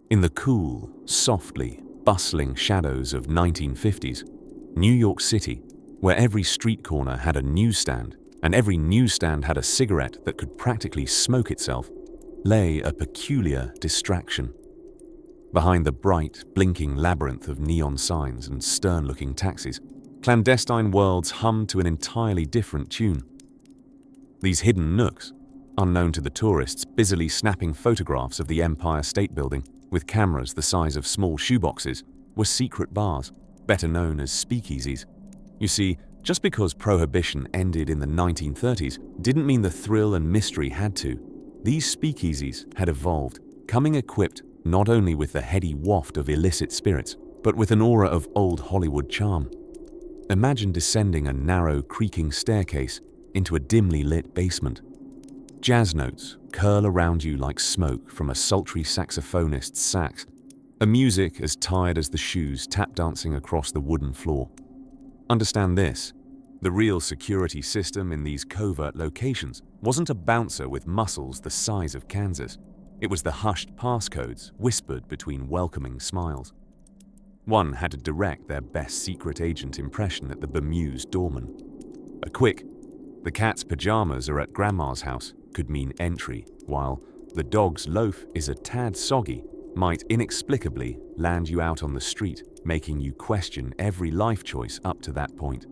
In the cool, softly bustling shadows of 1950s, New York City, where every street corner had a newsstand and every newsstand had a cigarette that could practically smoke itself, lay a peculiar distraction. Behind the bright, blinking labyrinth of neon signs and stern-looking taxis, clandestine worlds hummed to an entirely different tune. These hidden nooks, unknown to the tourists busily snapping photographs of the Empire State Building with cameras the size of small shoeboxes, were secret bars, better known as speakeasies. You see, just because Prohibition ended in the 1930s didn't mean the thrill and mystery had to. These speakeasies had evolved, coming equipped not only with the heady waft of illicit spirits, but with an aura of old Hollywood charm. Imagine descending a narrow, creaking staircase into a dimly lit basement. Jazz notes curl around you like smoke from a sultry saxophonist's sax, a music as tired as the shoes tap dancing across the wooden floor. Understand this, the real security system in these covert locations wasn't a bouncer with muscles the size of Kansas. It was the hushed passcodes whispered between welcoming smiles. One had to direct their best secret agent impression at the bemused doorman. A quick, "The cat's pajamas are at Grandma's house," could mean entry, while "The dog's loaf is a tad soggy" might inexplicably land you out on the street, making you question every life choice up to that point.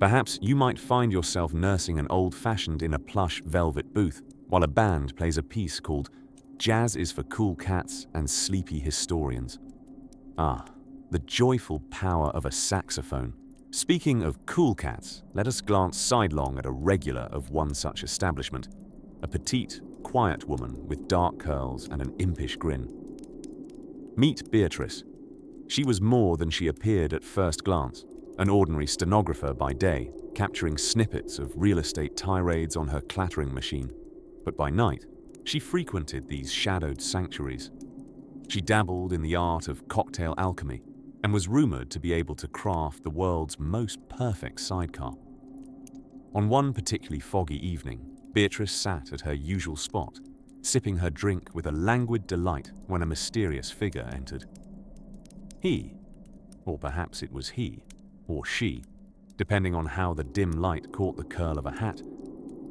Perhaps you might find yourself nursing an old-fashioned in a plush velvet booth, while a band plays a piece called "Jazz is for Cool Cats and Sleepy Historians." Ah, the joyful power of a saxophone. Speaking of cool cats, let us glance sidelong at a regular of one such establishment, a petite, quiet woman with dark curls and an impish grin. Meet Beatrice. She was more than she appeared at first glance, an ordinary stenographer by day, capturing snippets of real estate tirades on her clattering machine. But by night, she frequented these shadowed sanctuaries. She dabbled in the art of cocktail alchemy and was rumored to be able to craft the world's most perfect sidecar. On one particularly foggy evening, Beatrice sat at her usual spot, sipping her drink with a languid delight when a mysterious figure entered. He, or perhaps it was he, or she, depending on how the dim light caught the curl of a hat,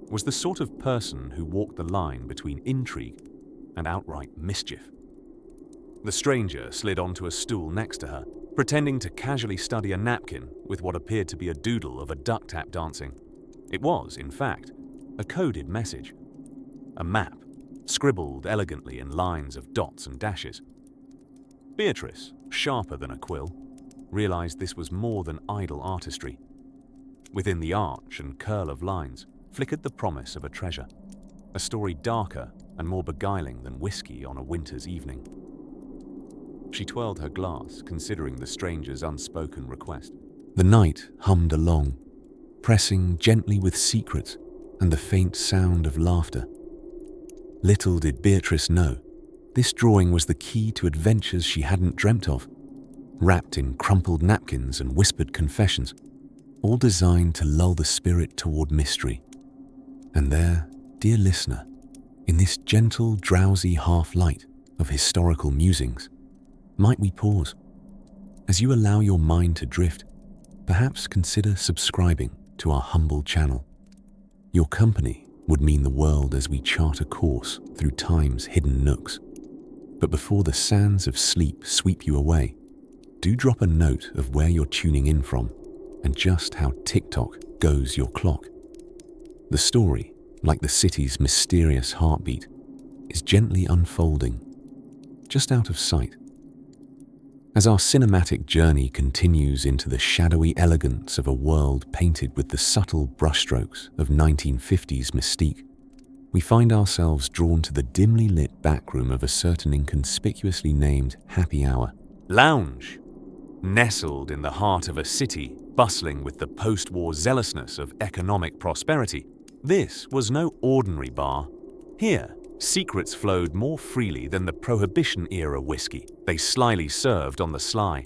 was the sort of person who walked the line between intrigue and outright mischief. The stranger slid onto a stool next to her, pretending to casually study a napkin with what appeared to be a doodle of a duck tap dancing. It was, in fact, a coded message. A map, scribbled elegantly in lines of dots and dashes. Beatrice, sharper than a quill, realized this was more than idle artistry. Within the arch and curl of lines flickered the promise of a treasure, a story darker and more beguiling than whiskey on a winter's evening. She twirled her glass, considering the stranger's unspoken request. The night hummed along, pressing gently with secrets and the faint sound of laughter. Little did Beatrice know, this drawing was the key to adventures she hadn't dreamt of, wrapped in crumpled napkins and whispered confessions, all designed to lull the spirit toward mystery. And there, dear listener, in this gentle, drowsy half-light of historical musings, might we pause? As you allow your mind to drift, perhaps consider subscribing to our humble channel. Your company would mean the world as we chart a course through time's hidden nooks. But before the sands of sleep sweep you away, do drop a note of where you're tuning in from and just how tick-tock goes your clock. The story, like the city's mysterious heartbeat, is gently unfolding, just out of sight. As our cinematic journey continues into the shadowy elegance of a world painted with the subtle brushstrokes of 1950s mystique, we find ourselves drawn to the dimly lit backroom of a certain inconspicuously named happy hour. Lounge! Nestled in the heart of a city bustling with the post-war zealousness of economic prosperity, this was no ordinary bar. Here, secrets flowed more freely than the Prohibition-era whiskey they slyly served on the sly.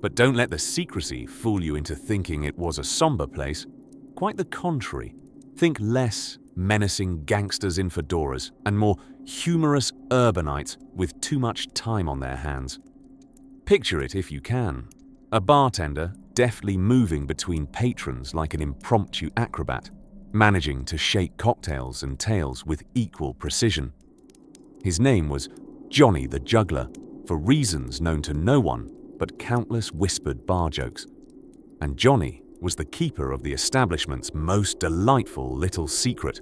But don't let the secrecy fool you into thinking it was a somber place. Quite the contrary. Think less menacing gangsters in fedoras and more humorous urbanites with too much time on their hands. Picture it if you can. A bartender deftly moving between patrons like an impromptu acrobat, managing to shake cocktails and tales with equal precision. His name was Johnny the Juggler, for reasons known to no one but countless whispered bar jokes. And Johnny was the keeper of the establishment's most delightful little secret,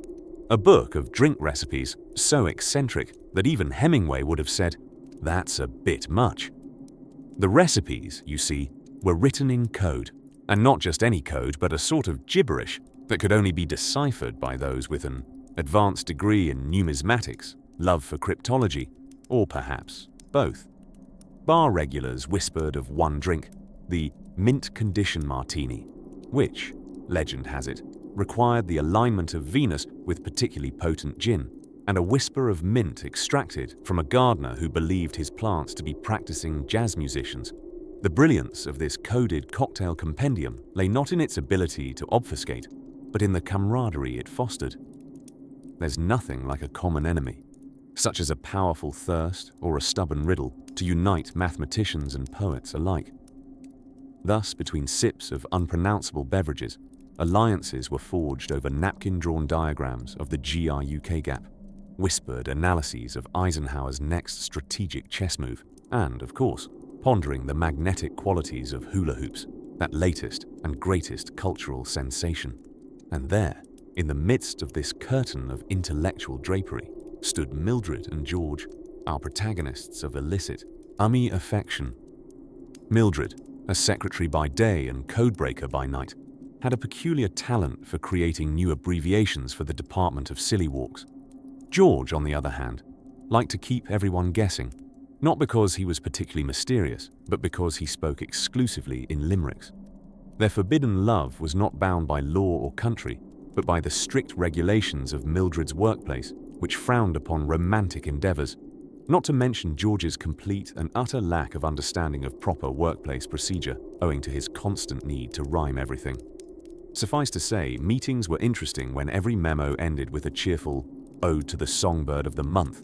a book of drink recipes so eccentric that even Hemingway would have said, "That's a bit much." The recipes, you see, were written in code, and not just any code, but a sort of gibberish that could only be deciphered by those with an advanced degree in numismatics, love for cryptology, or perhaps both. Bar regulars whispered of one drink, the mint condition martini, which, legend has it, required the alignment of Venus with particularly potent gin, and a whisper of mint extracted from a gardener who believed his plants to be practicing jazz musicians. The brilliance of this coded cocktail compendium lay not in its ability to obfuscate, but in the camaraderie it fostered. There's nothing like a common enemy, such as a powerful thirst or a stubborn riddle, to unite mathematicians and poets alike. Thus, between sips of unpronounceable beverages, alliances were forged over napkin-drawn diagrams of the GRUK gap, whispered analyses of Eisenhower's next strategic chess move, and, of course, pondering the magnetic qualities of hula hoops, that latest and greatest cultural sensation. And there, in the midst of this curtain of intellectual drapery, stood Mildred and George, our protagonists of illicit, ummy affection. Mildred, a secretary by day and codebreaker by night, had a peculiar talent for creating new abbreviations for the Department of Silly Walks. George, on the other hand, liked to keep everyone guessing, not because he was particularly mysterious, but because he spoke exclusively in limericks. Their forbidden love was not bound by law or country, but by the strict regulations of Mildred's workplace, which frowned upon romantic endeavors, not to mention George's complete and utter lack of understanding of proper workplace procedure, owing to his constant need to rhyme everything. Suffice to say, meetings were interesting when every memo ended with a cheerful ode to the songbird of the month.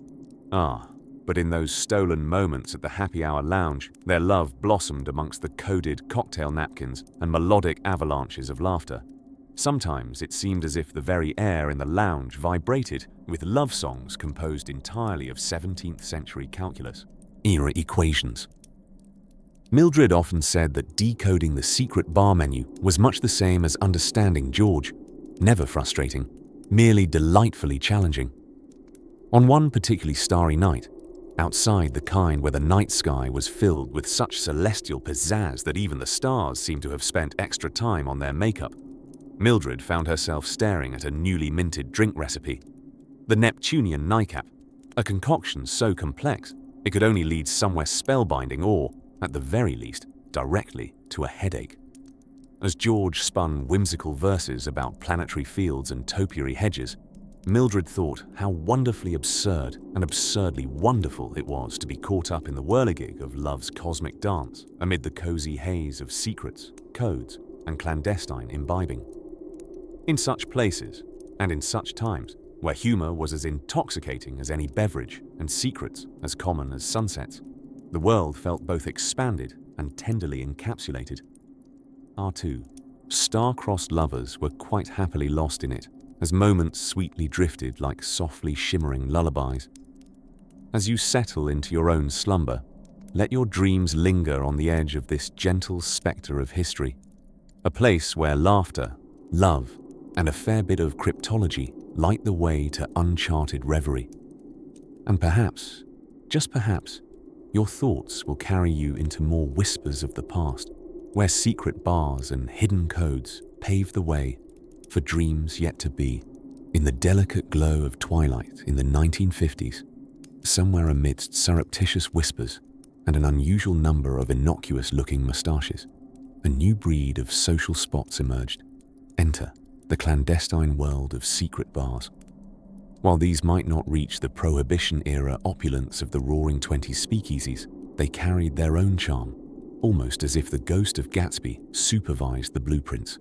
But in those stolen moments at the happy hour lounge, their love blossomed amongst the coded cocktail napkins and melodic avalanches of laughter. Sometimes it seemed as if the very air in the lounge vibrated with love songs composed entirely of 17th century calculus era equations. Mildred often said that decoding the secret bar menu was much the same as understanding George, never frustrating, merely delightfully challenging. On one particularly starry night, outside the kind where the night sky was filled with such celestial pizzazz that even the stars seemed to have spent extra time on their makeup, Mildred found herself staring at a newly minted drink recipe, the Neptunian nightcap, a concoction so complex it could only lead somewhere spellbinding or, at the very least, directly to a headache. As George spun whimsical verses about planetary fields and topiary hedges, Mildred thought how wonderfully absurd and absurdly wonderful it was to be caught up in the whirligig of love's cosmic dance amid the cozy haze of secrets, codes, and clandestine imbibing. In such places, and in such times, where humor was as intoxicating as any beverage and secrets as common as sunsets, the world felt both expanded and tenderly encapsulated. Our two star-crossed lovers were quite happily lost in it, as moments sweetly drifted like softly shimmering lullabies. As you settle into your own slumber, let your dreams linger on the edge of this gentle spectre of history, a place where laughter, love, and a fair bit of cryptology light the way to uncharted reverie. And perhaps, just perhaps, your thoughts will carry you into more whispers of the past, where secret bars and hidden codes pave the way for dreams yet to be. In the delicate glow of twilight in the 1950s, somewhere amidst surreptitious whispers and an unusual number of innocuous-looking moustaches, a new breed of social spots emerged. Enter the clandestine world of secret bars. While these might not reach the Prohibition-era opulence of the Roaring Twenties speakeasies, they carried their own charm, almost as if the ghost of Gatsby supervised the blueprints.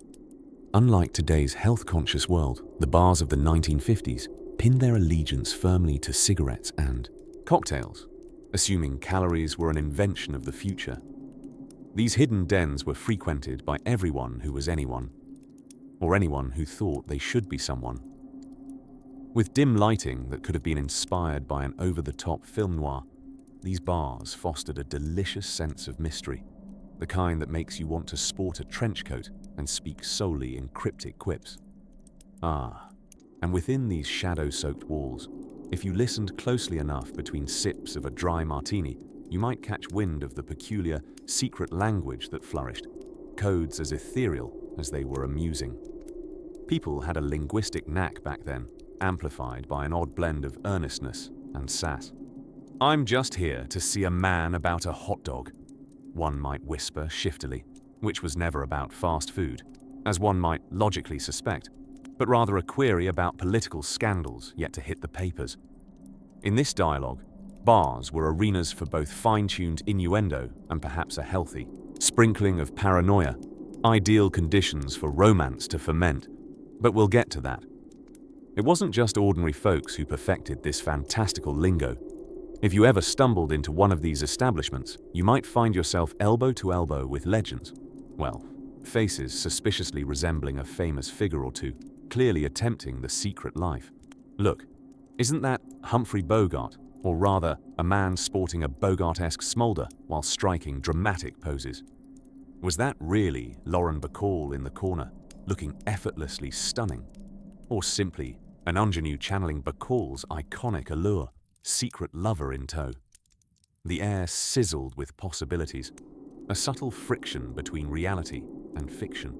Unlike today's health-conscious world, the bars of the 1950s pinned their allegiance firmly to cigarettes and cocktails, assuming calories were an invention of the future. These hidden dens were frequented by everyone who was anyone, or anyone who thought they should be someone. With dim lighting that could have been inspired by an over-the-top film noir, these bars fostered a delicious sense of mystery, the kind that makes you want to sport a trench coat and speak solely in cryptic quips. And within these shadow-soaked walls, if you listened closely enough between sips of a dry martini, you might catch wind of the peculiar, secret language that flourished, codes as ethereal as they were amusing. People had a linguistic knack back then, amplified by an odd blend of earnestness and sass. "I'm just here to see a man about a hot dog," one might whisper shiftily, which was never about fast food, as one might logically suspect, but rather a query about political scandals yet to hit the papers. In this dialogue, bars were arenas for both fine-tuned innuendo and perhaps a healthy sprinkling of paranoia, ideal conditions for romance to ferment, but we'll get to that. It wasn't just ordinary folks who perfected this fantastical lingo. If you ever stumbled into one of these establishments, you might find yourself elbow to elbow with legends. Well, faces suspiciously resembling a famous figure or two, clearly attempting the secret life. Look, isn't that Humphrey Bogart, or rather, a man sporting a Bogart-esque smolder while striking dramatic poses? Was that really Lauren Bacall in the corner, looking effortlessly stunning? Or simply an ingenue channeling Bacall's iconic allure, secret lover in tow? The air sizzled with possibilities, a subtle friction between reality and fiction.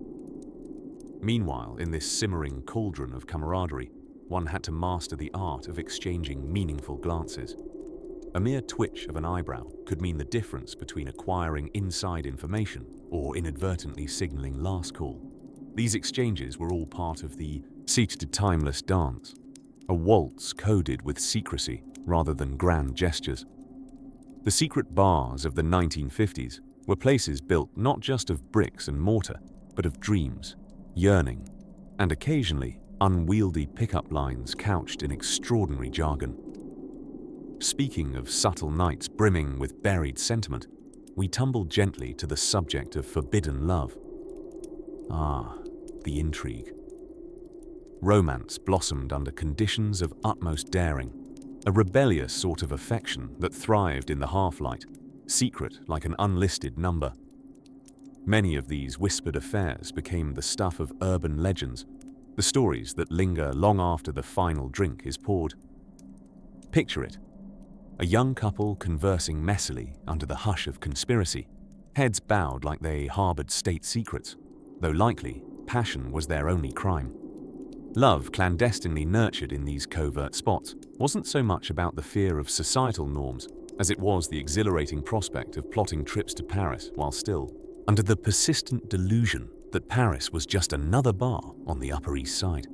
Meanwhile, in this simmering cauldron of camaraderie, one had to master the art of exchanging meaningful glances. A mere twitch of an eyebrow could mean the difference between acquiring inside information or inadvertently signaling last call. These exchanges were all part of the seated timeless dance, a waltz coded with secrecy rather than grand gestures. The secret bars of the 1950s were places built not just of bricks and mortar, but of dreams, yearning, and occasionally unwieldy pickup lines couched in extraordinary jargon. Speaking of subtle nights brimming with buried sentiment, we tumbled gently to the subject of forbidden love. The intrigue. Romance blossomed under conditions of utmost daring, a rebellious sort of affection that thrived in the half-light, secret like an unlisted number. Many of these whispered affairs became the stuff of urban legends, the stories that linger long after the final drink is poured. Picture it. A young couple conversing messily under the hush of conspiracy, heads bowed like they harbored state secrets, though likely passion was their only crime. Love, clandestinely nurtured in these covert spots, wasn't so much about the fear of societal norms as it was the exhilarating prospect of plotting trips to Paris while still under the persistent delusion that Paris was just another bar on the Upper East Side.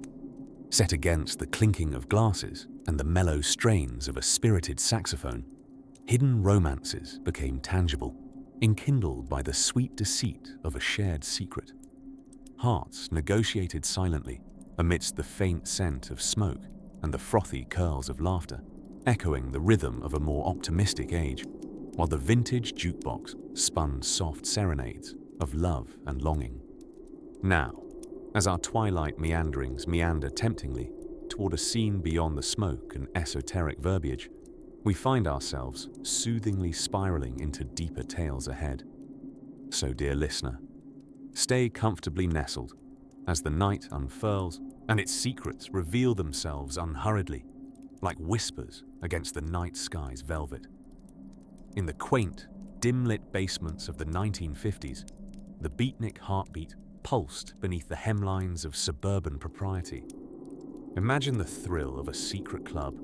Set against the clinking of glasses and the mellow strains of a spirited saxophone, hidden romances became tangible, enkindled by the sweet deceit of a shared secret. Hearts negotiated silently amidst the faint scent of smoke and the frothy curls of laughter, echoing the rhythm of a more optimistic age, while the vintage jukebox spun soft serenades of love and longing. Now, as our twilight meanderings meander temptingly toward a scene beyond the smoke and esoteric verbiage, we find ourselves soothingly spiraling into deeper tales ahead. So, dear listener, stay comfortably nestled as the night unfurls and its secrets reveal themselves unhurriedly, like whispers against the night sky's velvet. In the quaint, dim-lit basements of the 1950s, the beatnik heartbeat pulsed beneath the hemlines of suburban propriety. Imagine the thrill of a secret club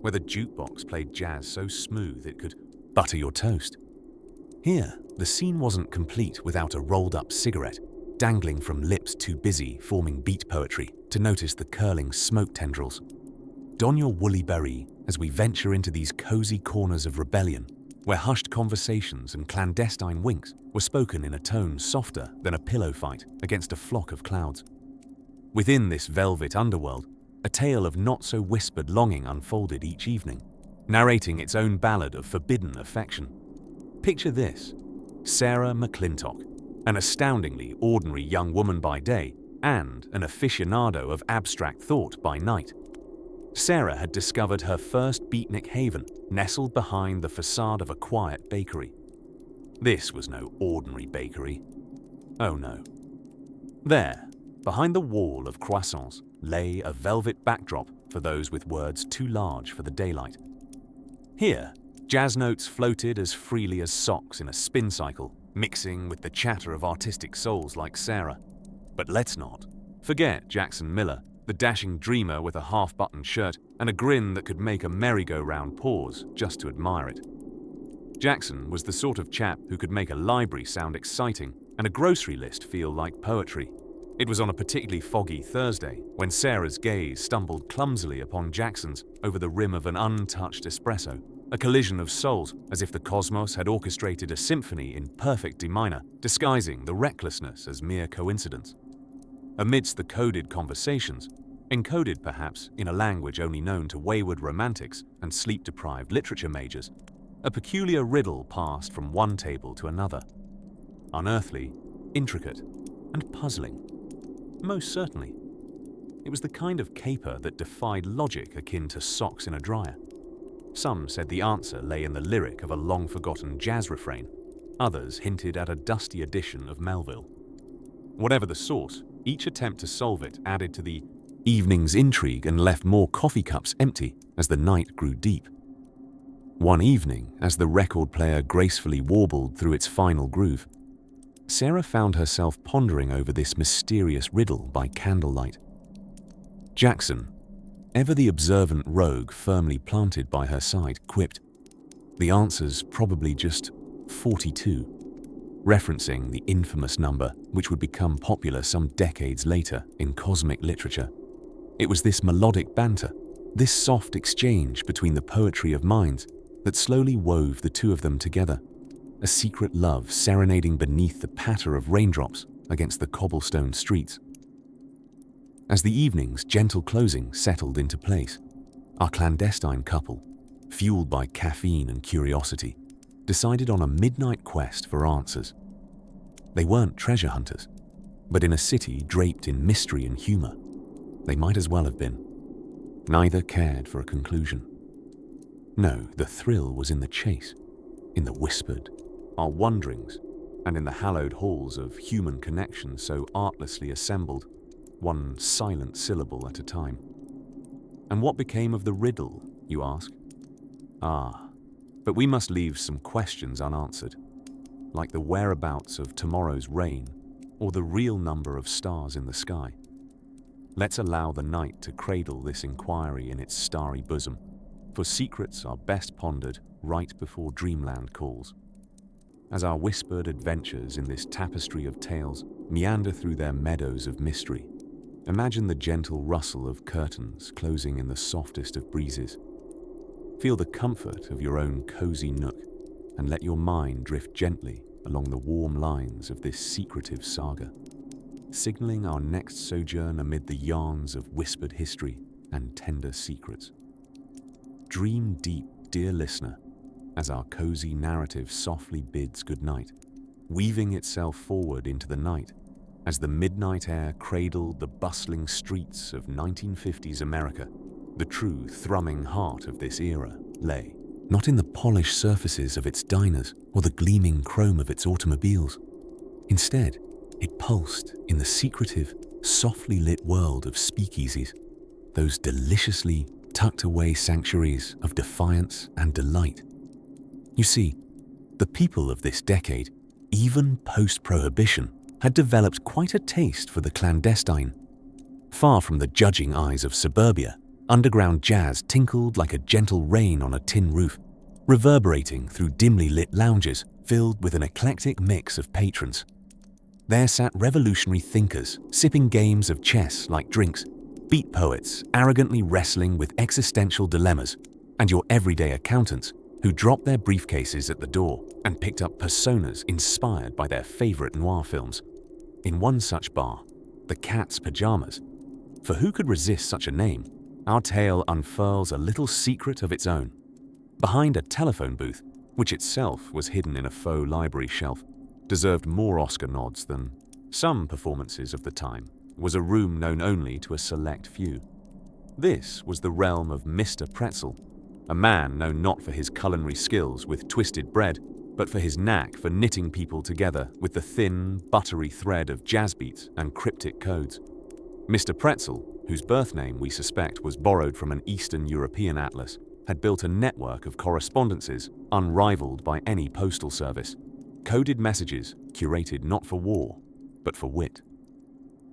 where the jukebox played jazz so smooth it could butter your toast. Here, the scene wasn't complete without a rolled-up cigarette dangling from lips too busy forming beat poetry to notice the curling smoke tendrils. Don your woolly beret as we venture into these cozy corners of rebellion, where hushed conversations and clandestine winks were spoken in a tone softer than a pillow fight against a flock of clouds. Within this velvet underworld, A tale of not-so-whispered longing unfolded each evening, narrating its own ballad of forbidden affection. Picture this: Sarah McClintock, an astoundingly ordinary young woman by day and an aficionado of abstract thought by night. Sarah had discovered her first beatnik haven nestled behind the facade of a quiet bakery. This was no ordinary bakery. Oh no. There, behind the wall of croissants, lay a velvet backdrop for those with words too large for the daylight. Here, jazz notes floated as freely as socks in a spin cycle, mixing with the chatter of artistic souls like Sarah. But let's not forget Jackson Miller, the dashing dreamer with a half-buttoned shirt and a grin that could make a merry-go-round pause just to admire it. Jackson was the sort of chap who could make a library sound exciting and a grocery list feel like poetry. It was on a particularly foggy Thursday when Sarah's gaze stumbled clumsily upon Jackson's over the rim of an untouched espresso, a collision of souls as if the cosmos had orchestrated a symphony in perfect D minor, disguising the recklessness as mere coincidence. Amidst the coded conversations, encoded perhaps in a language only known to wayward romantics and sleep-deprived literature majors, a peculiar riddle passed from one table to another. Unearthly, intricate, and puzzling. Most certainly. It was the kind of caper that defied logic akin to socks in a dryer. Some said the answer lay in the lyric of a long-forgotten jazz refrain. Others hinted at a dusty edition of Melville. Whatever the source, each attempt to solve it added to the evening's intrigue and left more coffee cups empty as the night grew deep. One evening, as the record player gracefully warbled through its final groove, Sarah found herself pondering over this mysterious riddle by candlelight. Jackson, ever the observant rogue firmly planted by her side, quipped, "The answer's probably just 42, referencing the infamous number which would become popular some decades later in cosmic literature. It was this melodic banter, this soft exchange between the poetry of minds, that slowly wove the two of them together, a secret love serenading beneath the patter of raindrops against the cobblestone streets. As the evening's gentle closing settled into place, our clandestine couple, fueled by caffeine and curiosity, decided on a midnight quest for answers. They weren't treasure hunters, but in a city draped in mystery and humor, they might as well have been. Neither cared for a conclusion. No, the thrill was in the chase, in the whispered, our wonderings, and in the hallowed halls of human connection so artlessly assembled, one silent syllable at a time. And what became of the riddle, you ask? But we must leave some questions unanswered, like the whereabouts of tomorrow's rain or the real number of stars in the sky. Let's allow the night to cradle this inquiry in its starry bosom, for secrets are best pondered right before dreamland calls. As our whispered adventures in this tapestry of tales meander through their meadows of mystery, imagine the gentle rustle of curtains closing in the softest of breezes. Feel the comfort of your own cozy nook and let your mind drift gently along the warm lines of this secretive saga, signaling our next sojourn amid the yarns of whispered history and tender secrets. Dream deep, dear listener, as our cozy narrative softly bids goodnight, weaving itself forward into the night as the midnight air cradled the bustling streets of 1950s America. The true thrumming heart of this era lay not in the polished surfaces of its diners or the gleaming chrome of its automobiles. Instead, it pulsed in the secretive, softly lit world of speakeasies, those deliciously tucked away sanctuaries of defiance and delight. You see, the people of this decade, even post-prohibition, had developed quite a taste for the clandestine. Far from the judging eyes of suburbia, underground jazz tinkled like a gentle rain on a tin roof, reverberating through dimly lit lounges filled with an eclectic mix of patrons. There sat revolutionary thinkers, sipping games of chess like drinks, beat poets arrogantly wrestling with existential dilemmas, and your everyday accountants who dropped their briefcases at the door and picked up personas inspired by their favorite noir films. In one such bar, the Cat's Pajamas, for who could resist such a name, our tale unfurls a little secret of its own. Behind a telephone booth, which itself was hidden in a faux library shelf, deserved more Oscar nods than some performances of the time, was a room known only to a select few. This was the realm of Mr. Pretzel, a man known not for his culinary skills with twisted bread, but for his knack for knitting people together with the thin, buttery thread of jazz beats and cryptic codes. Mr. Pretzel, whose birth name we suspect was borrowed from an Eastern European atlas, had built a network of correspondences unrivaled by any postal service, coded messages curated not for war, but for wit.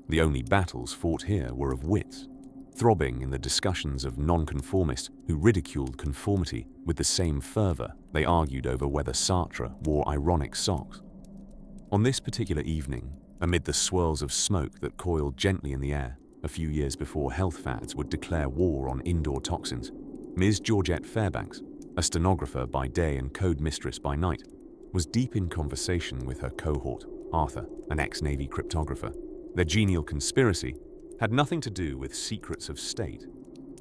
The only battles fought here were of wits, throbbing in the discussions of nonconformists who ridiculed conformity with the same fervor they argued over whether Sartre wore ironic socks. On this particular evening, amid the swirls of smoke that coiled gently in the air, a few years before health fads would declare war on indoor toxins, Ms. Georgette Fairbanks, a stenographer by day and code mistress by night, was deep in conversation with her cohort, Arthur, an ex-Navy cryptographer. Their genial conspiracy had nothing to do with secrets of state,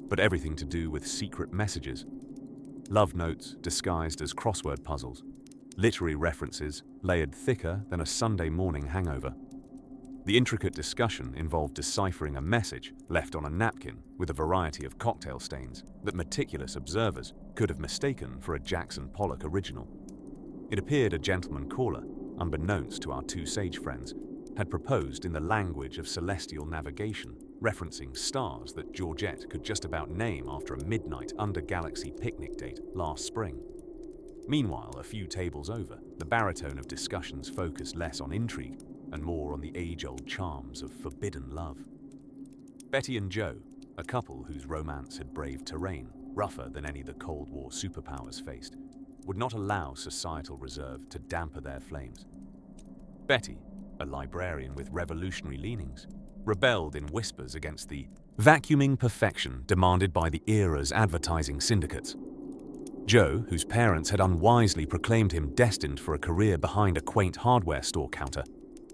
but everything to do with secret messages. Love notes disguised as crossword puzzles, literary references layered thicker than a Sunday morning hangover. The intricate discussion involved deciphering a message left on a napkin with a variety of cocktail stains that meticulous observers could have mistaken for a Jackson Pollock original. It appeared a gentleman caller, unbeknownst to our two sage friends, had proposed in the language of celestial navigation, referencing stars that Georgette could just about name after a midnight under-galaxy picnic date last spring. Meanwhile, a few tables over, the baritone of discussions focused less on intrigue and more on the age-old charms of forbidden love. Betty and Joe, a couple whose romance had braved terrain, rougher than any the Cold War superpowers faced, would not allow societal reserve to damper their flames. Betty, a librarian with revolutionary leanings, rebelled in whispers against the vacuuming perfection demanded by the era's advertising syndicates. Joe, whose parents had unwisely proclaimed him destined for a career behind a quaint hardware store counter,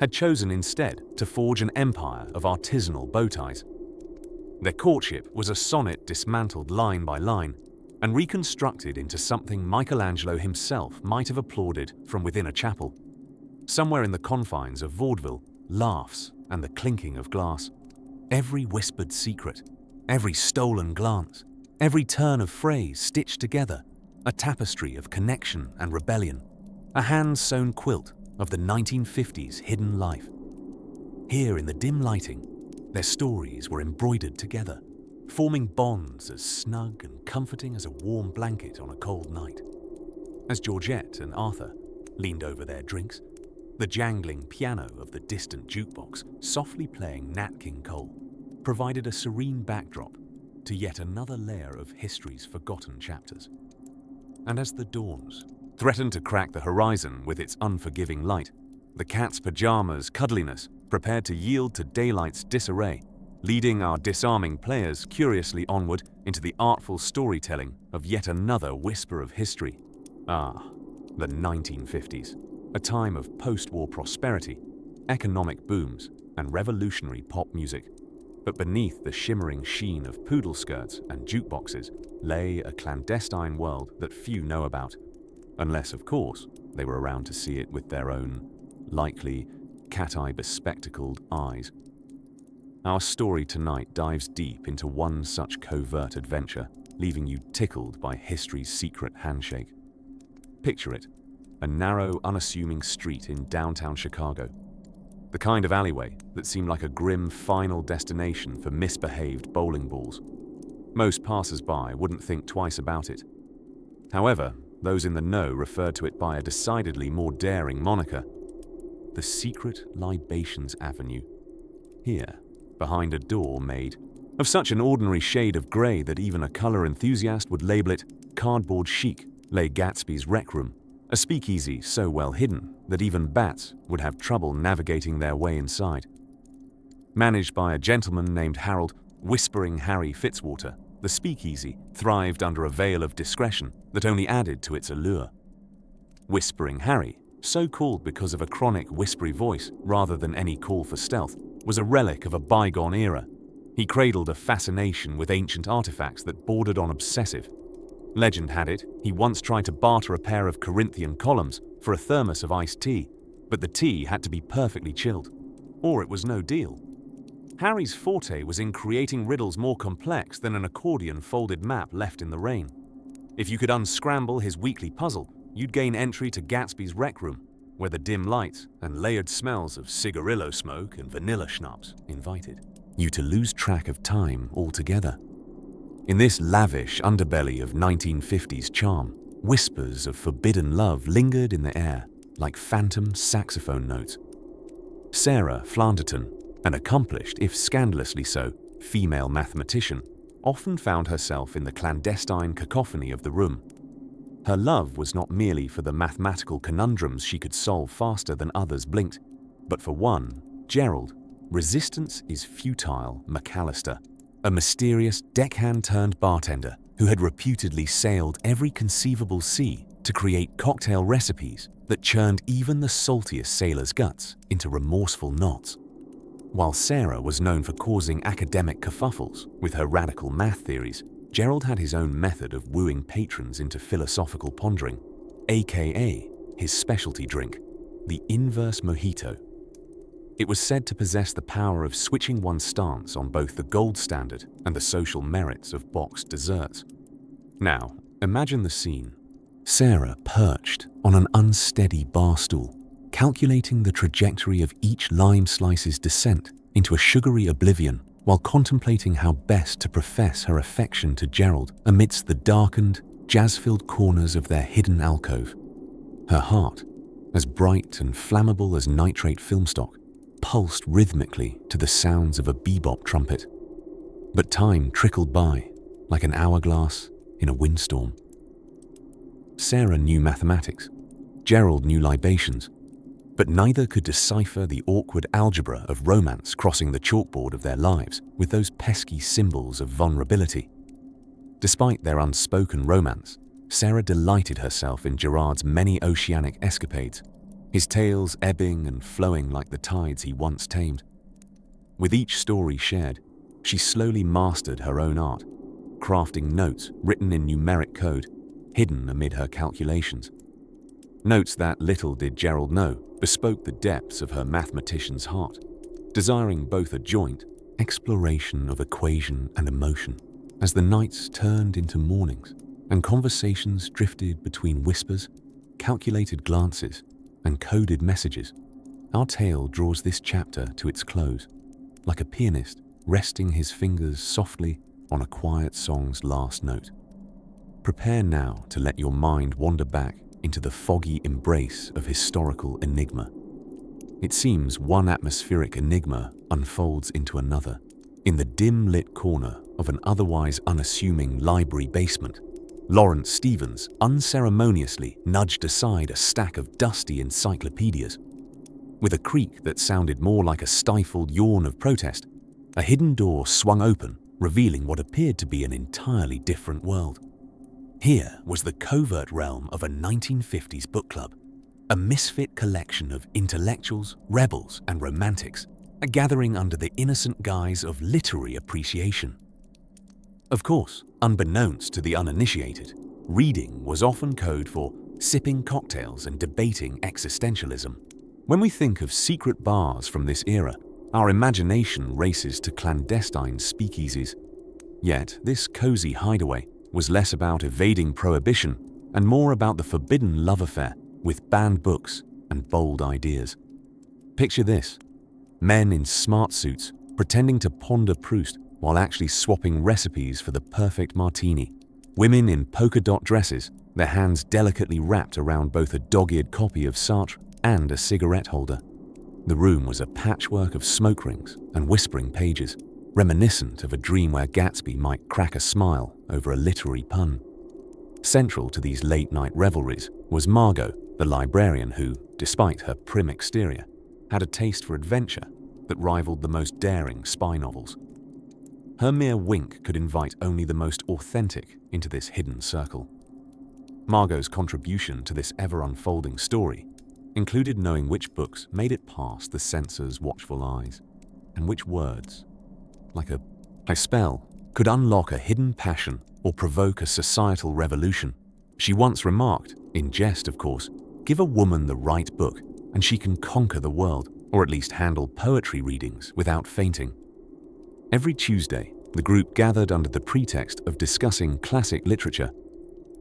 had chosen instead to forge an empire of artisanal bow ties. Their courtship was a sonnet dismantled line by line and reconstructed into something Michelangelo himself might have applauded from within a chapel. Somewhere in the confines of vaudeville, laughs and the clinking of glass, every whispered secret, every stolen glance, every turn of phrase stitched together, a tapestry of connection and rebellion, a hand-sewn quilt of the 1950s hidden life. Here in the dim lighting, their stories were embroidered together, forming bonds as snug and comforting as a warm blanket on a cold night. As Georgette and Arthur leaned over their drinks, the jangling piano of the distant jukebox, softly playing Nat King Cole, provided a serene backdrop to yet another layer of history's forgotten chapters. And as the dawns threatened to crack the horizon with its unforgiving light, the cat's pajamas' cuddliness prepared to yield to daylight's disarray, leading our disarming players curiously onward into the artful storytelling of yet another whisper of history. The 1950s, a time of post-war prosperity, economic booms, and revolutionary pop music. But beneath the shimmering sheen of poodle skirts and jukeboxes lay a clandestine world that few know about, unless, of course, they were around to see it with their own, likely, cat-eye bespectacled eyes. Our story tonight dives deep into one such covert adventure, leaving you tickled by history's secret handshake. Picture it, a narrow, unassuming street in downtown Chicago. The kind of alleyway that seemed like a grim final destination for misbehaved bowling balls. Most passers-by wouldn't think twice about it. However, those in the know referred to it by a decidedly more daring moniker, the Secret Libations Avenue. Here, behind a door made of such an ordinary shade of grey that even a colour enthusiast would label it cardboard chic, lay Gatsby's Rec Room, a speakeasy so well hidden that even bats would have trouble navigating their way inside. Managed by a gentleman named Harold Whispering Harry Fitzwater, the speakeasy thrived under a veil of discretion that only added to its allure. Whispering Harry, so called because of a chronic whispery voice rather than any call for stealth, was a relic of a bygone era, He cradled a fascination with ancient artifacts that bordered on obsessive. Legend had it, he once tried to barter a pair of Corinthian columns for a thermos of iced tea, but the tea had to be perfectly chilled, or it was no deal. Harry's forte was in creating riddles more complex than an accordion-folded map left in the rain. If you could unscramble his weekly puzzle, you'd gain entry to Gatsby's rec room, where the dim lights and layered smells of cigarillo smoke and vanilla schnapps invited you to lose track of time altogether. In this lavish underbelly of 1950s charm, whispers of forbidden love lingered in the air like phantom saxophone notes. Sarah Flanderton, an accomplished, if scandalously so, female mathematician, often found herself in the clandestine cacophony of the room. Her love was not merely for the mathematical conundrums she could solve faster than others blinked, but for one, Gerald, resistance is futile McAllister, a mysterious deckhand-turned bartender who had reputedly sailed every conceivable sea to create cocktail recipes that churned even the saltiest sailor's guts into remorseful knots. While Sarah was known for causing academic kerfuffles with her radical math theories, Gerald had his own method of wooing patrons into philosophical pondering, aka his specialty drink, the inverse mojito. It was said to possess the power of switching one's stance on both the gold standard and the social merits of boxed desserts. Now, imagine the scene. Sarah perched on an unsteady bar stool, calculating the trajectory of each lime slice's descent into a sugary oblivion while contemplating how best to profess her affection to Gerald amidst the darkened, jazz-filled corners of their hidden alcove. Her heart, as bright and flammable as nitrate film stock, pulsed rhythmically to the sounds of a bebop trumpet. But time trickled by like an hourglass in a windstorm. Sarah knew mathematics, Gerald knew libations, but neither could decipher the awkward algebra of romance crossing the chalkboard of their lives with those pesky symbols of vulnerability. Despite their unspoken romance, Sarah delighted herself in Gerard's many oceanic escapades, his tales ebbing and flowing like the tides he once tamed. With each story shared, she slowly mastered her own art, crafting notes written in numeric code, hidden amid her calculations. Notes that, little did Gerald know, bespoke the depths of her mathematician's heart, desiring both a joint exploration of equation and emotion. As the nights turned into mornings and conversations drifted between whispers, calculated glances, and coded messages, our tale draws this chapter to its close, like a pianist resting his fingers softly on a quiet song's last note. Prepare now to let your mind wander back into the foggy embrace of historical enigma. It seems one atmospheric enigma unfolds into another. In the dim-lit corner of an otherwise unassuming library basement, Lawrence Stevens unceremoniously nudged aside a stack of dusty encyclopedias. With a creak that sounded more like a stifled yawn of protest, a hidden door swung open, revealing what appeared to be an entirely different world. Here was the covert realm of a 1950s book club, a misfit collection of intellectuals, rebels, and romantics, a gathering under the innocent guise of literary appreciation. Of course, unbeknownst to the uninitiated, reading was often code for sipping cocktails and debating existentialism. When we think of secret bars from this era, our imagination races to clandestine speakeasies. Yet this cozy hideaway was less about evading prohibition and more about the forbidden love affair with banned books and bold ideas. Picture this: men in smart suits pretending to ponder Proust while actually swapping recipes for the perfect martini. Women in polka dot dresses, their hands delicately wrapped around both a dog-eared copy of Sartre and a cigarette holder. The room was a patchwork of smoke rings and whispering pages, reminiscent of a dream where Gatsby might crack a smile over a literary pun. Central to these late-night revelries was Margot, the librarian who, despite her prim exterior, had a taste for adventure that rivaled the most daring spy novels. Her mere wink could invite only the most authentic into this hidden circle. Margot's contribution to this ever-unfolding story included knowing which books made it past the censor's watchful eyes, and which words, like a A spell could unlock a hidden passion or provoke a societal revolution. She once remarked, in jest of course, "Give a woman the right book and she can conquer the world, or at least handle poetry readings without fainting." Every Tuesday, the group gathered under the pretext of discussing classic literature.